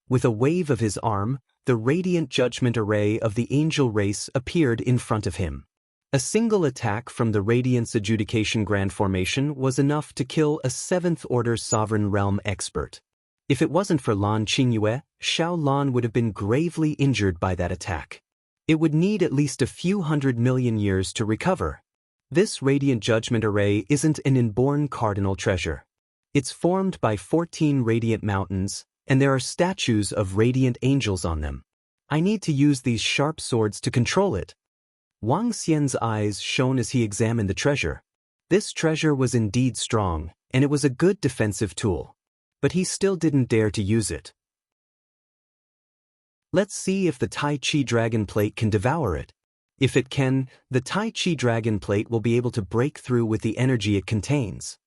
With a wave of his arm, the radiant judgment array of the angel race appeared in front of him. A single attack from the Radiance Adjudication Grand Formation was enough to kill a 7th-order sovereign realm expert. If it wasn't for Lan Qingyue, Xiao Lan would have been gravely injured by that attack. It would need at least a few 100 million years to recover. This Radiant Judgment Array isn't an inborn cardinal treasure. It's formed by 14 radiant mountains, and there are statues of radiant angels on them. I need to use these sharp swords to control it. Wang Xian's eyes shone as he examined the treasure. This treasure was indeed strong, and it was a good defensive tool. But he still didn't dare to use it. Let's see if the Tai Chi Dragon Plate can devour it. If it can, the Tai Chi dragon plate will be able to break through with the energy it contains.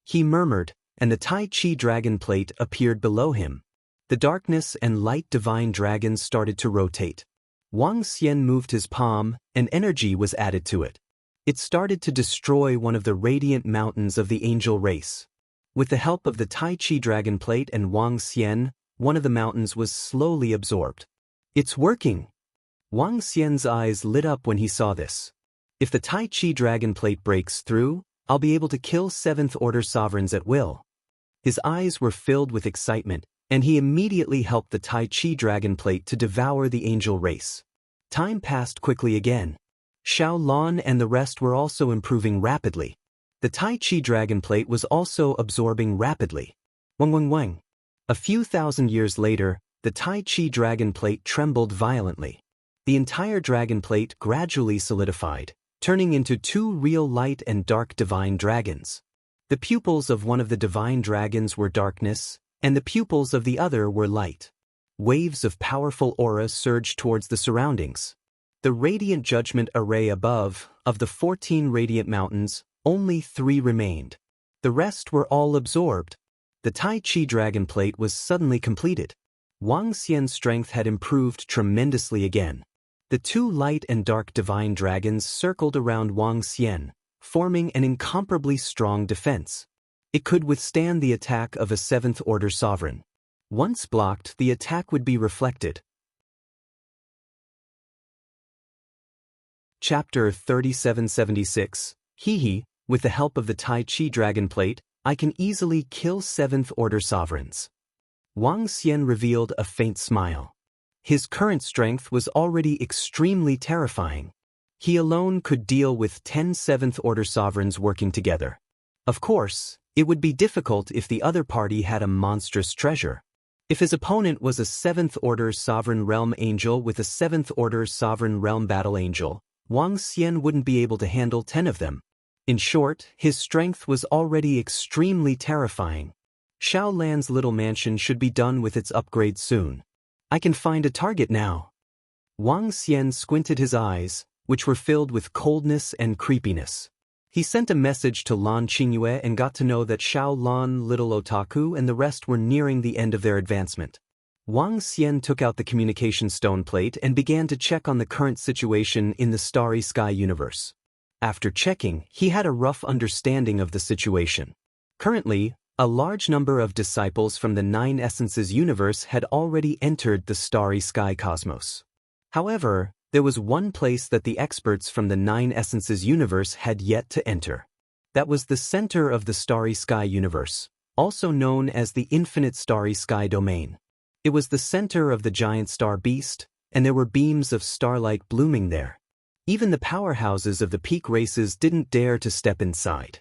He murmured, and the Tai Chi dragon plate appeared below him. The darkness and light divine dragons started to rotate. Wang Xian moved his palm, and energy was added to it. It started to destroy one of the radiant mountains of the angel race. With the help of the Tai Chi dragon plate and Wang Xian, one of the mountains was slowly absorbed. It's working! Wang Xian's eyes lit up when he saw this. If the Tai Chi dragon plate breaks through, I'll be able to kill 7th Order sovereigns at will. His eyes were filled with excitement, and he immediately helped the Tai Chi dragon plate to devour the angel race. Time passed quickly again. Xiao Lan and the rest were also improving rapidly. The Tai Chi dragon plate was also absorbing rapidly. Wang. A few thousand years later, the Tai Chi dragon plate trembled violently. The entire dragon plate gradually solidified, turning into 2 real light and dark divine dragons. The pupils of one of the divine dragons were darkness, and the pupils of the other were light. Waves of powerful aura surged towards the surroundings. The radiant judgment array above, of the 14 radiant mountains, only 3 remained. The rest were all absorbed. The Tai Chi dragon plate was suddenly completed. Wang Xian's strength had improved tremendously again. The 2 light and dark divine dragons circled around Wang Xian, forming an incomparably strong defense. It could withstand the attack of a 7th Order sovereign. Once blocked, the attack would be reflected. Chapter 3776. With the help of the Tai Chi dragon plate, I can easily kill 7th Order sovereigns. Wang Xian revealed a faint smile. His current strength was already extremely terrifying. He alone could deal with 10 7th Order sovereigns working together. Of course, it would be difficult if the other party had a monstrous treasure. If his opponent was a 7th Order Sovereign Realm Angel with a 7th Order Sovereign Realm Battle Angel, Wang Xian wouldn't be able to handle 10 of them. In short, his strength was already extremely terrifying. Xiao Lan's little mansion should be done with its upgrade soon. I can find a target now. Wang Xian squinted his eyes, which were filled with coldness and creepiness. He sent a message to Lan Qingyue and got to know that Xiao Lan, Little Otaku, and the rest were nearing the end of their advancement. Wang Xian took out the communication stone plate and began to check on the current situation in the Starry Sky universe. After checking, he had a rough understanding of the situation. Currently, a large number of disciples from the 9 Essences universe had already entered the Starry Sky cosmos. However, there was one place that the experts from the 9 Essences universe had yet to enter. That was the center of the Starry Sky universe, also known as the Infinite Starry Sky domain. It was the center of the giant star beast, and there were beams of starlight blooming there. Even the powerhouses of the peak races didn't dare to step inside.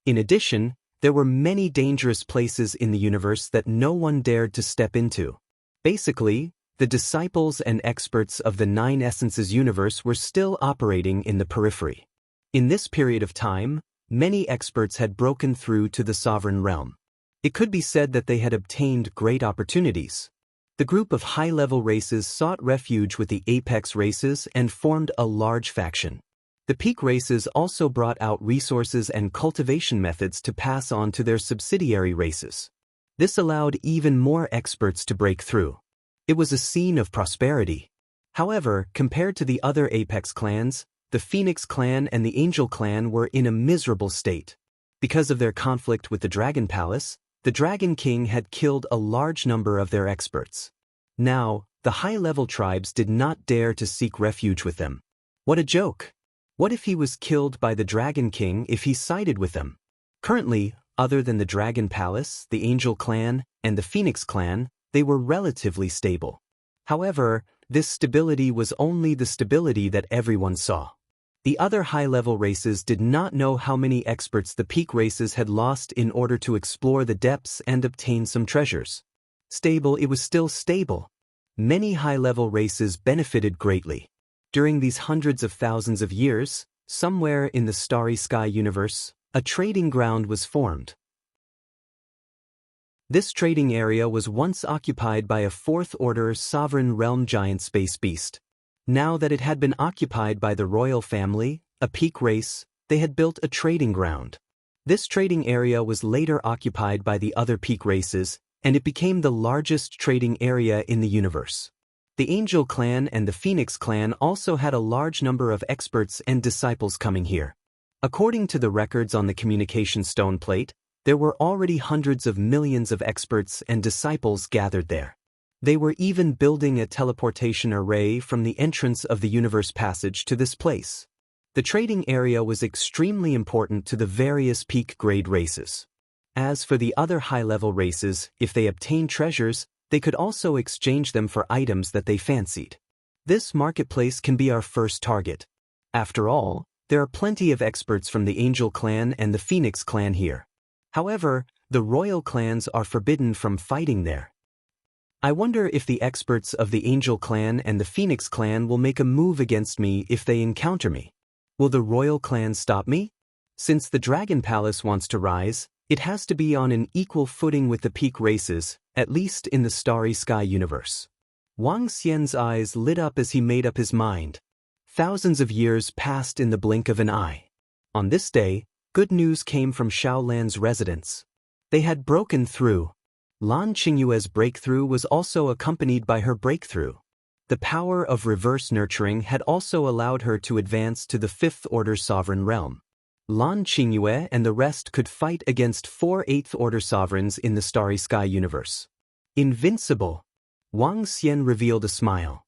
In addition, there were many dangerous places in the universe that no one dared to step into. Basically, the disciples and experts of the 9 Essences universe were still operating in the periphery. In this period of time, many experts had broken through to the sovereign realm. It could be said that they had obtained great opportunities. The group of high-level races sought refuge with the apex races and formed a large faction. The peak races also brought out resources and cultivation methods to pass on to their subsidiary races. This allowed even more experts to break through. It was a scene of prosperity. However, compared to the other apex clans, the Phoenix clan and the Angel clan were in a miserable state. Because of their conflict with the Dragon Palace, the Dragon King had killed a large number of their experts. Now, the high-level tribes did not dare to seek refuge with them. What a joke! What if he was killed by the Dragon King if he sided with them? Currently, other than the Dragon Palace, the Angel clan, and the Phoenix clan, they were relatively stable. However, this stability was only the stability that everyone saw. The other high-level races did not know how many experts the peak races had lost in order to explore the depths and obtain some treasures. Stable, it was still stable. Many high-level races benefited greatly. During these hundreds of thousands of years, somewhere in the Starry Sky universe, a trading ground was formed. This trading area was once occupied by a 4th Order Sovereign Realm giant space beast. Now that it had been occupied by the royal family, a peak race, they had built a trading ground. This trading area was later occupied by the other peak races, and it became the largest trading area in the universe. The Angel clan and the Phoenix clan also had a large number of experts and disciples coming here. According to the records on the communication stone plate, there were already hundreds of millions of experts and disciples gathered there. They were even building a teleportation array from the entrance of the universe passage to this place. The trading area was extremely important to the various peak grade races. As for the other high-level races, if they obtained treasures, they could also exchange them for items that they fancied. This marketplace can be our first target. After all, there are plenty of experts from the Angel clan and the Phoenix clan here. However, the royal clans are forbidden from fighting there. I wonder if the experts of the Angel clan and the Phoenix clan will make a move against me if they encounter me. Will the royal clan stop me? Since the Dragon Palace wants to rise, it has to be on an equal footing with the peak races, at least in the Starry Sky universe. Wang Xian's eyes lit up as he made up his mind. Thousands of years passed in the blink of an eye. On this day, good news came from Xiaolan's residence. They had broken through. Lan Qingyue's breakthrough was also accompanied by her breakthrough. The power of reverse nurturing had also allowed her to advance to the fifth-order sovereign realm. Lan Qingyue and the rest could fight against 4 eighth-order sovereigns in the Starry Sky universe. Invincible. Wang Xian revealed a smile.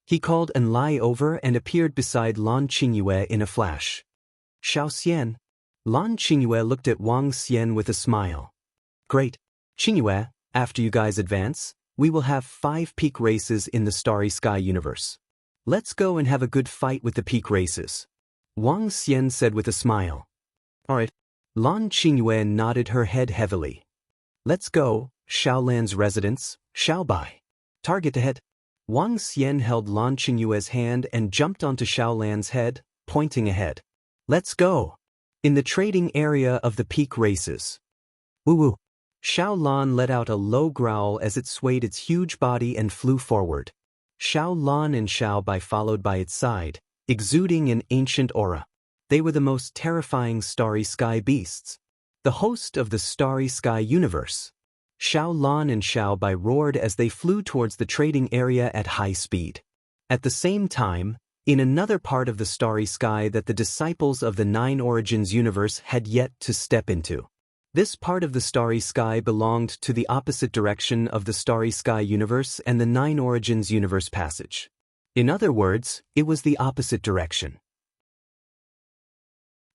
He called Enlai over and appeared beside Lan Qingyue in a flash. Xiao Xian. Lan Qingyue looked at Wang Xian with a smile. Great. Qingyue, after you guys advance, we will have 5 peak races in the Starry Sky universe. Let's go and have a good fight with the peak races. Wang Xian said with a smile. Alright. Lan Qingyue nodded her head heavily. Let's go, Xiaolan's residence, Xiaobai. Target ahead. Wang Xian held Lan Qingyue's hand and jumped onto Xiaolan's head, pointing ahead. Let's go. In the trading area of the peak races. Woo-woo. Xiao Lan let out a low growl as it swayed its huge body and flew forward. Xiao Lan and Xiao Bai followed by its side, exuding an ancient aura. They were the most terrifying Starry Sky beasts. The host of the Starry Sky universe. Xiao Lan and Xiao Bai roared as they flew towards the trading area at high speed. At the same time, in another part of the Starry Sky that the disciples of the Nine Origins universe had yet to step into. This part of the Starry Sky belonged to the opposite direction of the Starry Sky universe and the Nine Origins universe passage. In other words, it was the opposite direction.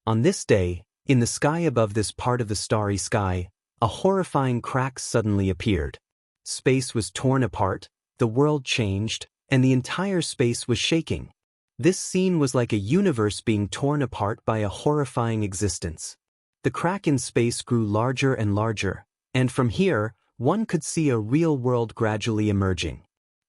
On this day, in the sky above this part of the Starry Sky, a horrifying crack suddenly appeared. Space was torn apart, the world changed, and the entire space was shaking. This scene was like a universe being torn apart by a horrifying existence. The crack in space grew larger and larger, and from here, one could see a real world gradually emerging.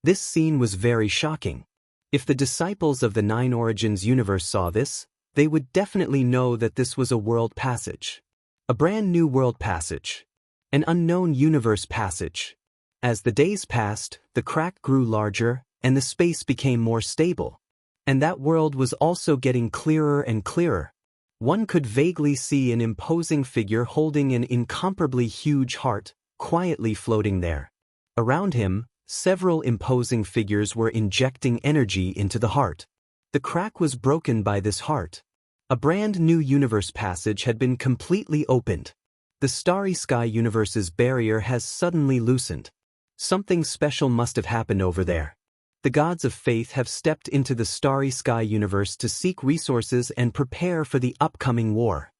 This scene was very shocking. If the disciples of the Nine Origins universe saw this, they would definitely know that this was a world passage. A brand new world passage. An unknown universe passage. As the days passed, the crack grew larger, and the space became more stable. And that world was also getting clearer and clearer. One could vaguely see an imposing figure holding an incomparably huge heart, quietly floating there. Around him, several imposing figures were injecting energy into the heart. The crack was broken by this heart. A brand new universe passage had been completely opened. The Starry Sky universe's barrier has suddenly loosened. Something special must have happened over there. The gods of faith have stepped into the Starry Sky universe to seek resources and prepare for the upcoming war.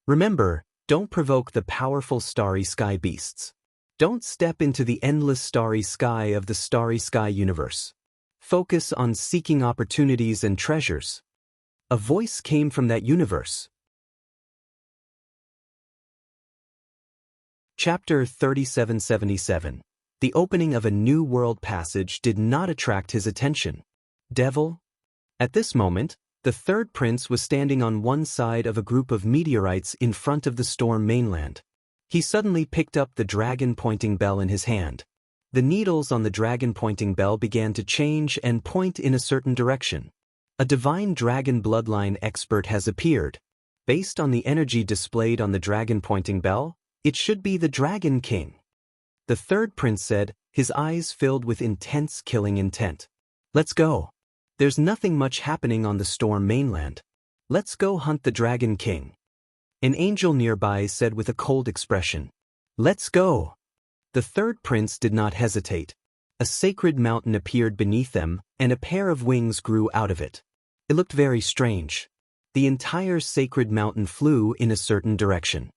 Remember, don't provoke the powerful Starry Sky beasts. Don't step into the endless Starry Sky of the Starry Sky universe. Focus on seeking opportunities and treasures. A voice came from that universe. Chapter 3777. The opening of a new world passage did not attract his attention. Devil? At this moment, the third prince was standing on one side of a group of meteorites in front of the storm mainland. He suddenly picked up the dragon pointing bell in his hand. The needles on the dragon-pointing bell began to change and point in a certain direction. A divine dragon bloodline expert has appeared. Based on the energy displayed on the dragon-pointing bell, it should be the Dragon King. The third prince said, his eyes filled with intense killing intent. Let's go. There's nothing much happening on the storm mainland. Let's go hunt the Dragon King. An angel nearby said with a cold expression. Let's go. The third prince did not hesitate. A sacred mountain appeared beneath them, and a pair of wings grew out of it. It looked very strange. The entire sacred mountain flew in a certain direction.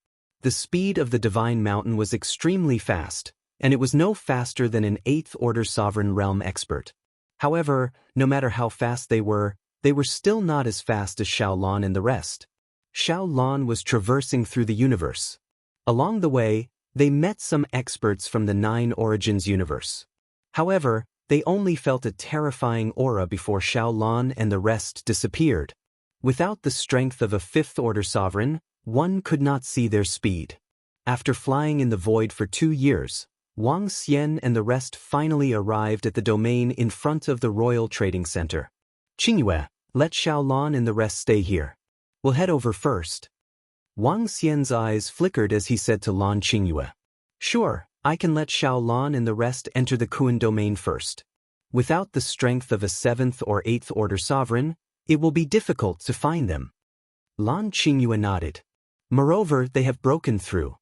The speed of the divine mountain was extremely fast, and it was no faster than an 8th-order sovereign realm expert. However, no matter how fast they were still not as fast as Xiaolan and the rest. Xiaolan was traversing through the universe. Along the way, they met some experts from the 9 Origins universe. However, they only felt a terrifying aura before Xiaolan and the rest disappeared. Without the strength of a 5th-order sovereign, one could not see their speed. After flying in the void for 2 years, Wang Xian and the rest finally arrived at the domain in front of the Royal Trading Center. Qingyue, let Xiaolan and the rest stay here. We'll head over first. Wang Xian's eyes flickered as he said to Lan Qingyue. Sure, I can let Xiaolan and the rest enter the Kuan domain first. Without the strength of a 7th or 8th order sovereign, it will be difficult to find them. Lan Qingyue nodded. Moreover, they have broken through.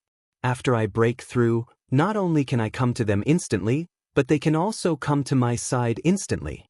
After I break through, not only can I come to them instantly, but they can also come to my side instantly.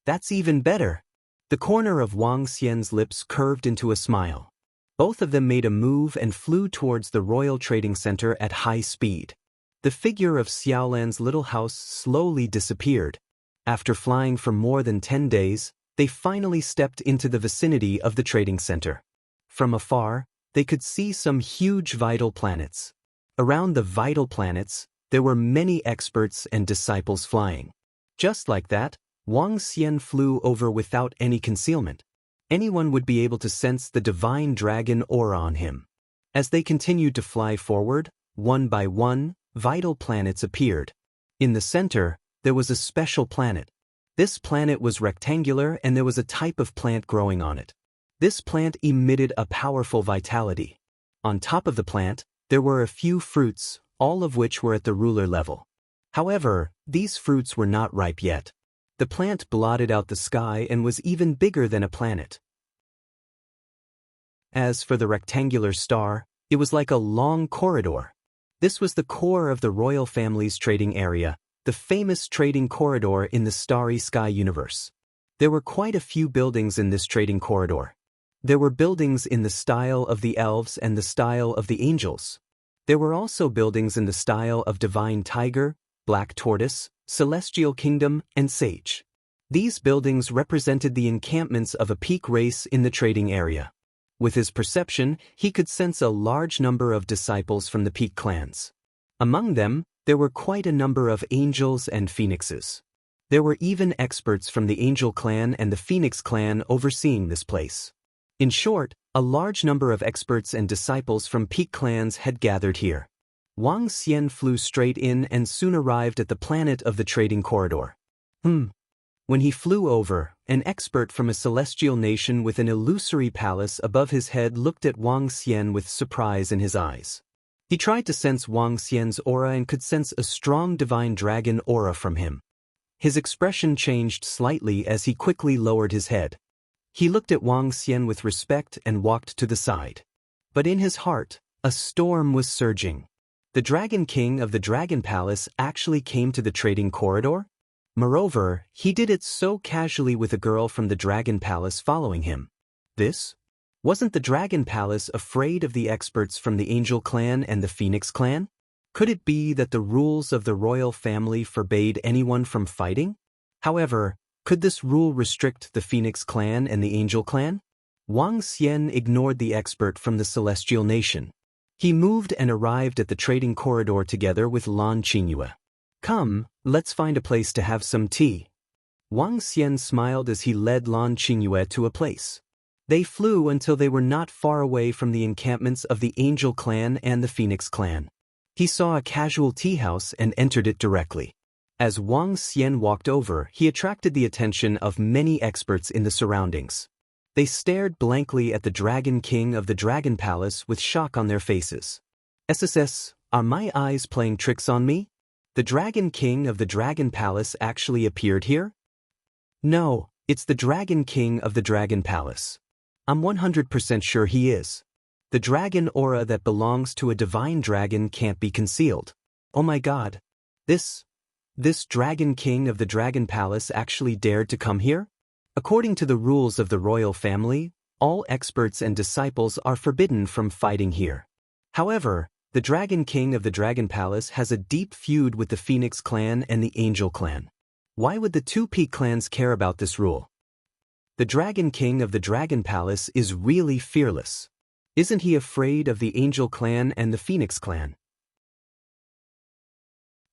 That's even better. The corner of Wang Xian's lips curved into a smile. Both of them made a move and flew towards the Royal Trading Center at high speed. The figure of Xiaolan's little house slowly disappeared. After flying for more than 10 days, they finally stepped into the vicinity of the trading center. From afar, they could see some huge vital planets. Around the vital planets, there were many experts and disciples flying. Just like that, Wang Xian flew over without any concealment. Anyone would be able to sense the divine dragon aura on him. As they continued to fly forward, one by one, vital planets appeared. In the center, there was a special planet. This planet was rectangular and there was a type of plant growing on it. This plant emitted a powerful vitality. On top of the plant, there were a few fruits, all of which were at the ruler level. However, these fruits were not ripe yet. The plant blotted out the sky and was even bigger than a planet. As for the rectangular star, it was like a long corridor. This was the core of the royal family's trading area, the famous trading corridor in the Starry Sky universe. There were quite a few buildings in this trading corridor. There were buildings in the style of the elves and the style of the angels. There were also buildings in the style of Divine Tiger, Black Tortoise, Celestial Kingdom, and Sage. These buildings represented the encampments of a peak race in the trading area. With his perception, he could sense a large number of disciples from the peak clans. Among them, there were quite a number of angels and phoenixes. There were even experts from the angel clan and the phoenix clan overseeing this place. In short, a large number of experts and disciples from peak clans had gathered here. Wang Xian flew straight in and soon arrived at the planet of the trading corridor. When he flew over, an expert from a celestial nation with an illusory palace above his head looked at Wang Xian with surprise in his eyes. He tried to sense Wang Xian's aura and could sense a strong divine dragon aura from him. His expression changed slightly as he quickly lowered his head. He looked at Wang Xian with respect and walked to the side. But in his heart, a storm was surging. The Dragon King of the Dragon Palace actually came to the trading corridor? Moreover, he did it so casually with a girl from the Dragon Palace following him. Wasn't the Dragon Palace afraid of the experts from the Angel Clan and the Phoenix Clan? Could it be that the rules of the royal family forbade anyone from fighting? However, could this rule restrict the Phoenix Clan and the Angel Clan? Wang Xian ignored the expert from the Celestial Nation. He moved and arrived at the trading corridor together with Lan Qingyue. Come, let's find a place to have some tea. Wang Xian smiled as he led Lan Qingyue to a place. They flew until they were not far away from the encampments of the Angel Clan and the Phoenix Clan. He saw a casual tea house and entered it directly. As Wang Xian walked over, he attracted the attention of many experts in the surroundings. They stared blankly at the Dragon King of the Dragon Palace with shock on their faces. SSS, are my eyes playing tricks on me? The Dragon King of the Dragon Palace actually appeared here? No, it's the Dragon King of the Dragon Palace. I'm 100% sure he is. The dragon aura that belongs to a divine dragon can't be concealed. Oh my god. This Dragon King of the Dragon Palace actually dared to come here? According to the rules of the royal family, all experts and disciples are forbidden from fighting here. However, the Dragon King of the Dragon Palace has a deep feud with the Phoenix clan and the Angel clan. Why would the two peak clans care about this rule? The Dragon King of the Dragon Palace is really fearless. Isn't he afraid of the Angel clan and the Phoenix clan?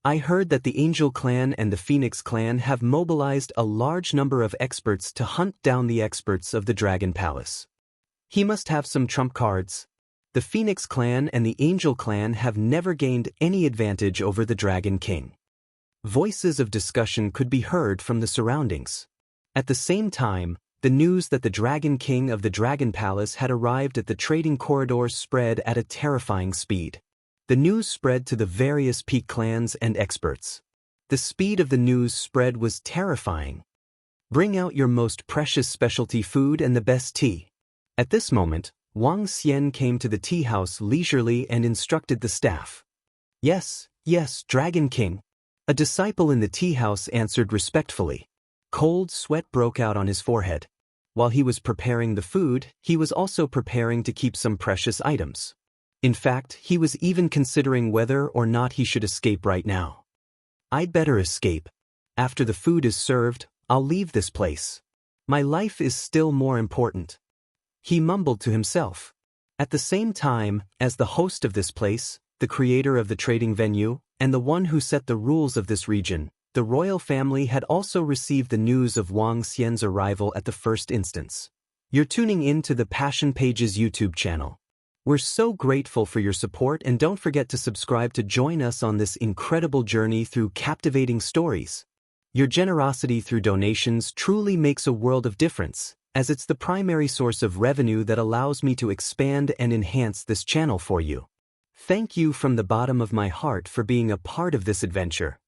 I heard that the Angel clan and the Phoenix clan have mobilized a large number of experts to hunt down the experts of the Dragon Palace. He must have some trump cards. The Phoenix clan and the Angel clan have never gained any advantage over the Dragon King. Voices of discussion could be heard from the surroundings. At the same time, the news that the Dragon King of the Dragon Palace had arrived at the trading corridor spread at a terrifying speed. The news spread to the various peak clans and experts. The speed of the news spread was terrifying. Bring out your most precious specialty food and the best tea. At this moment, Wang Xian came to the tea house leisurely and instructed the staff. Yes, Dragon King. A disciple in the tea house answered respectfully. Cold sweat broke out on his forehead. While he was preparing the food, he was also preparing to keep some precious items. In fact, he was even considering whether or not he should escape right now. I'd better escape. After the food is served, I'll leave this place. My life is still more important. He mumbled to himself. At the same time, as the host of this place, the creator of the trading venue, and the one who set the rules of this region, the royal family had also received the news of Wang Xian's arrival at the first instance. You're tuning in to the Passion Pages YouTube channel. We're so grateful for your support, and don't forget to subscribe to join us on this incredible journey through captivating stories. Your generosity through donations truly makes a world of difference, as it's the primary source of revenue that allows me to expand and enhance this channel for you. Thank you from the bottom of my heart for being a part of this adventure.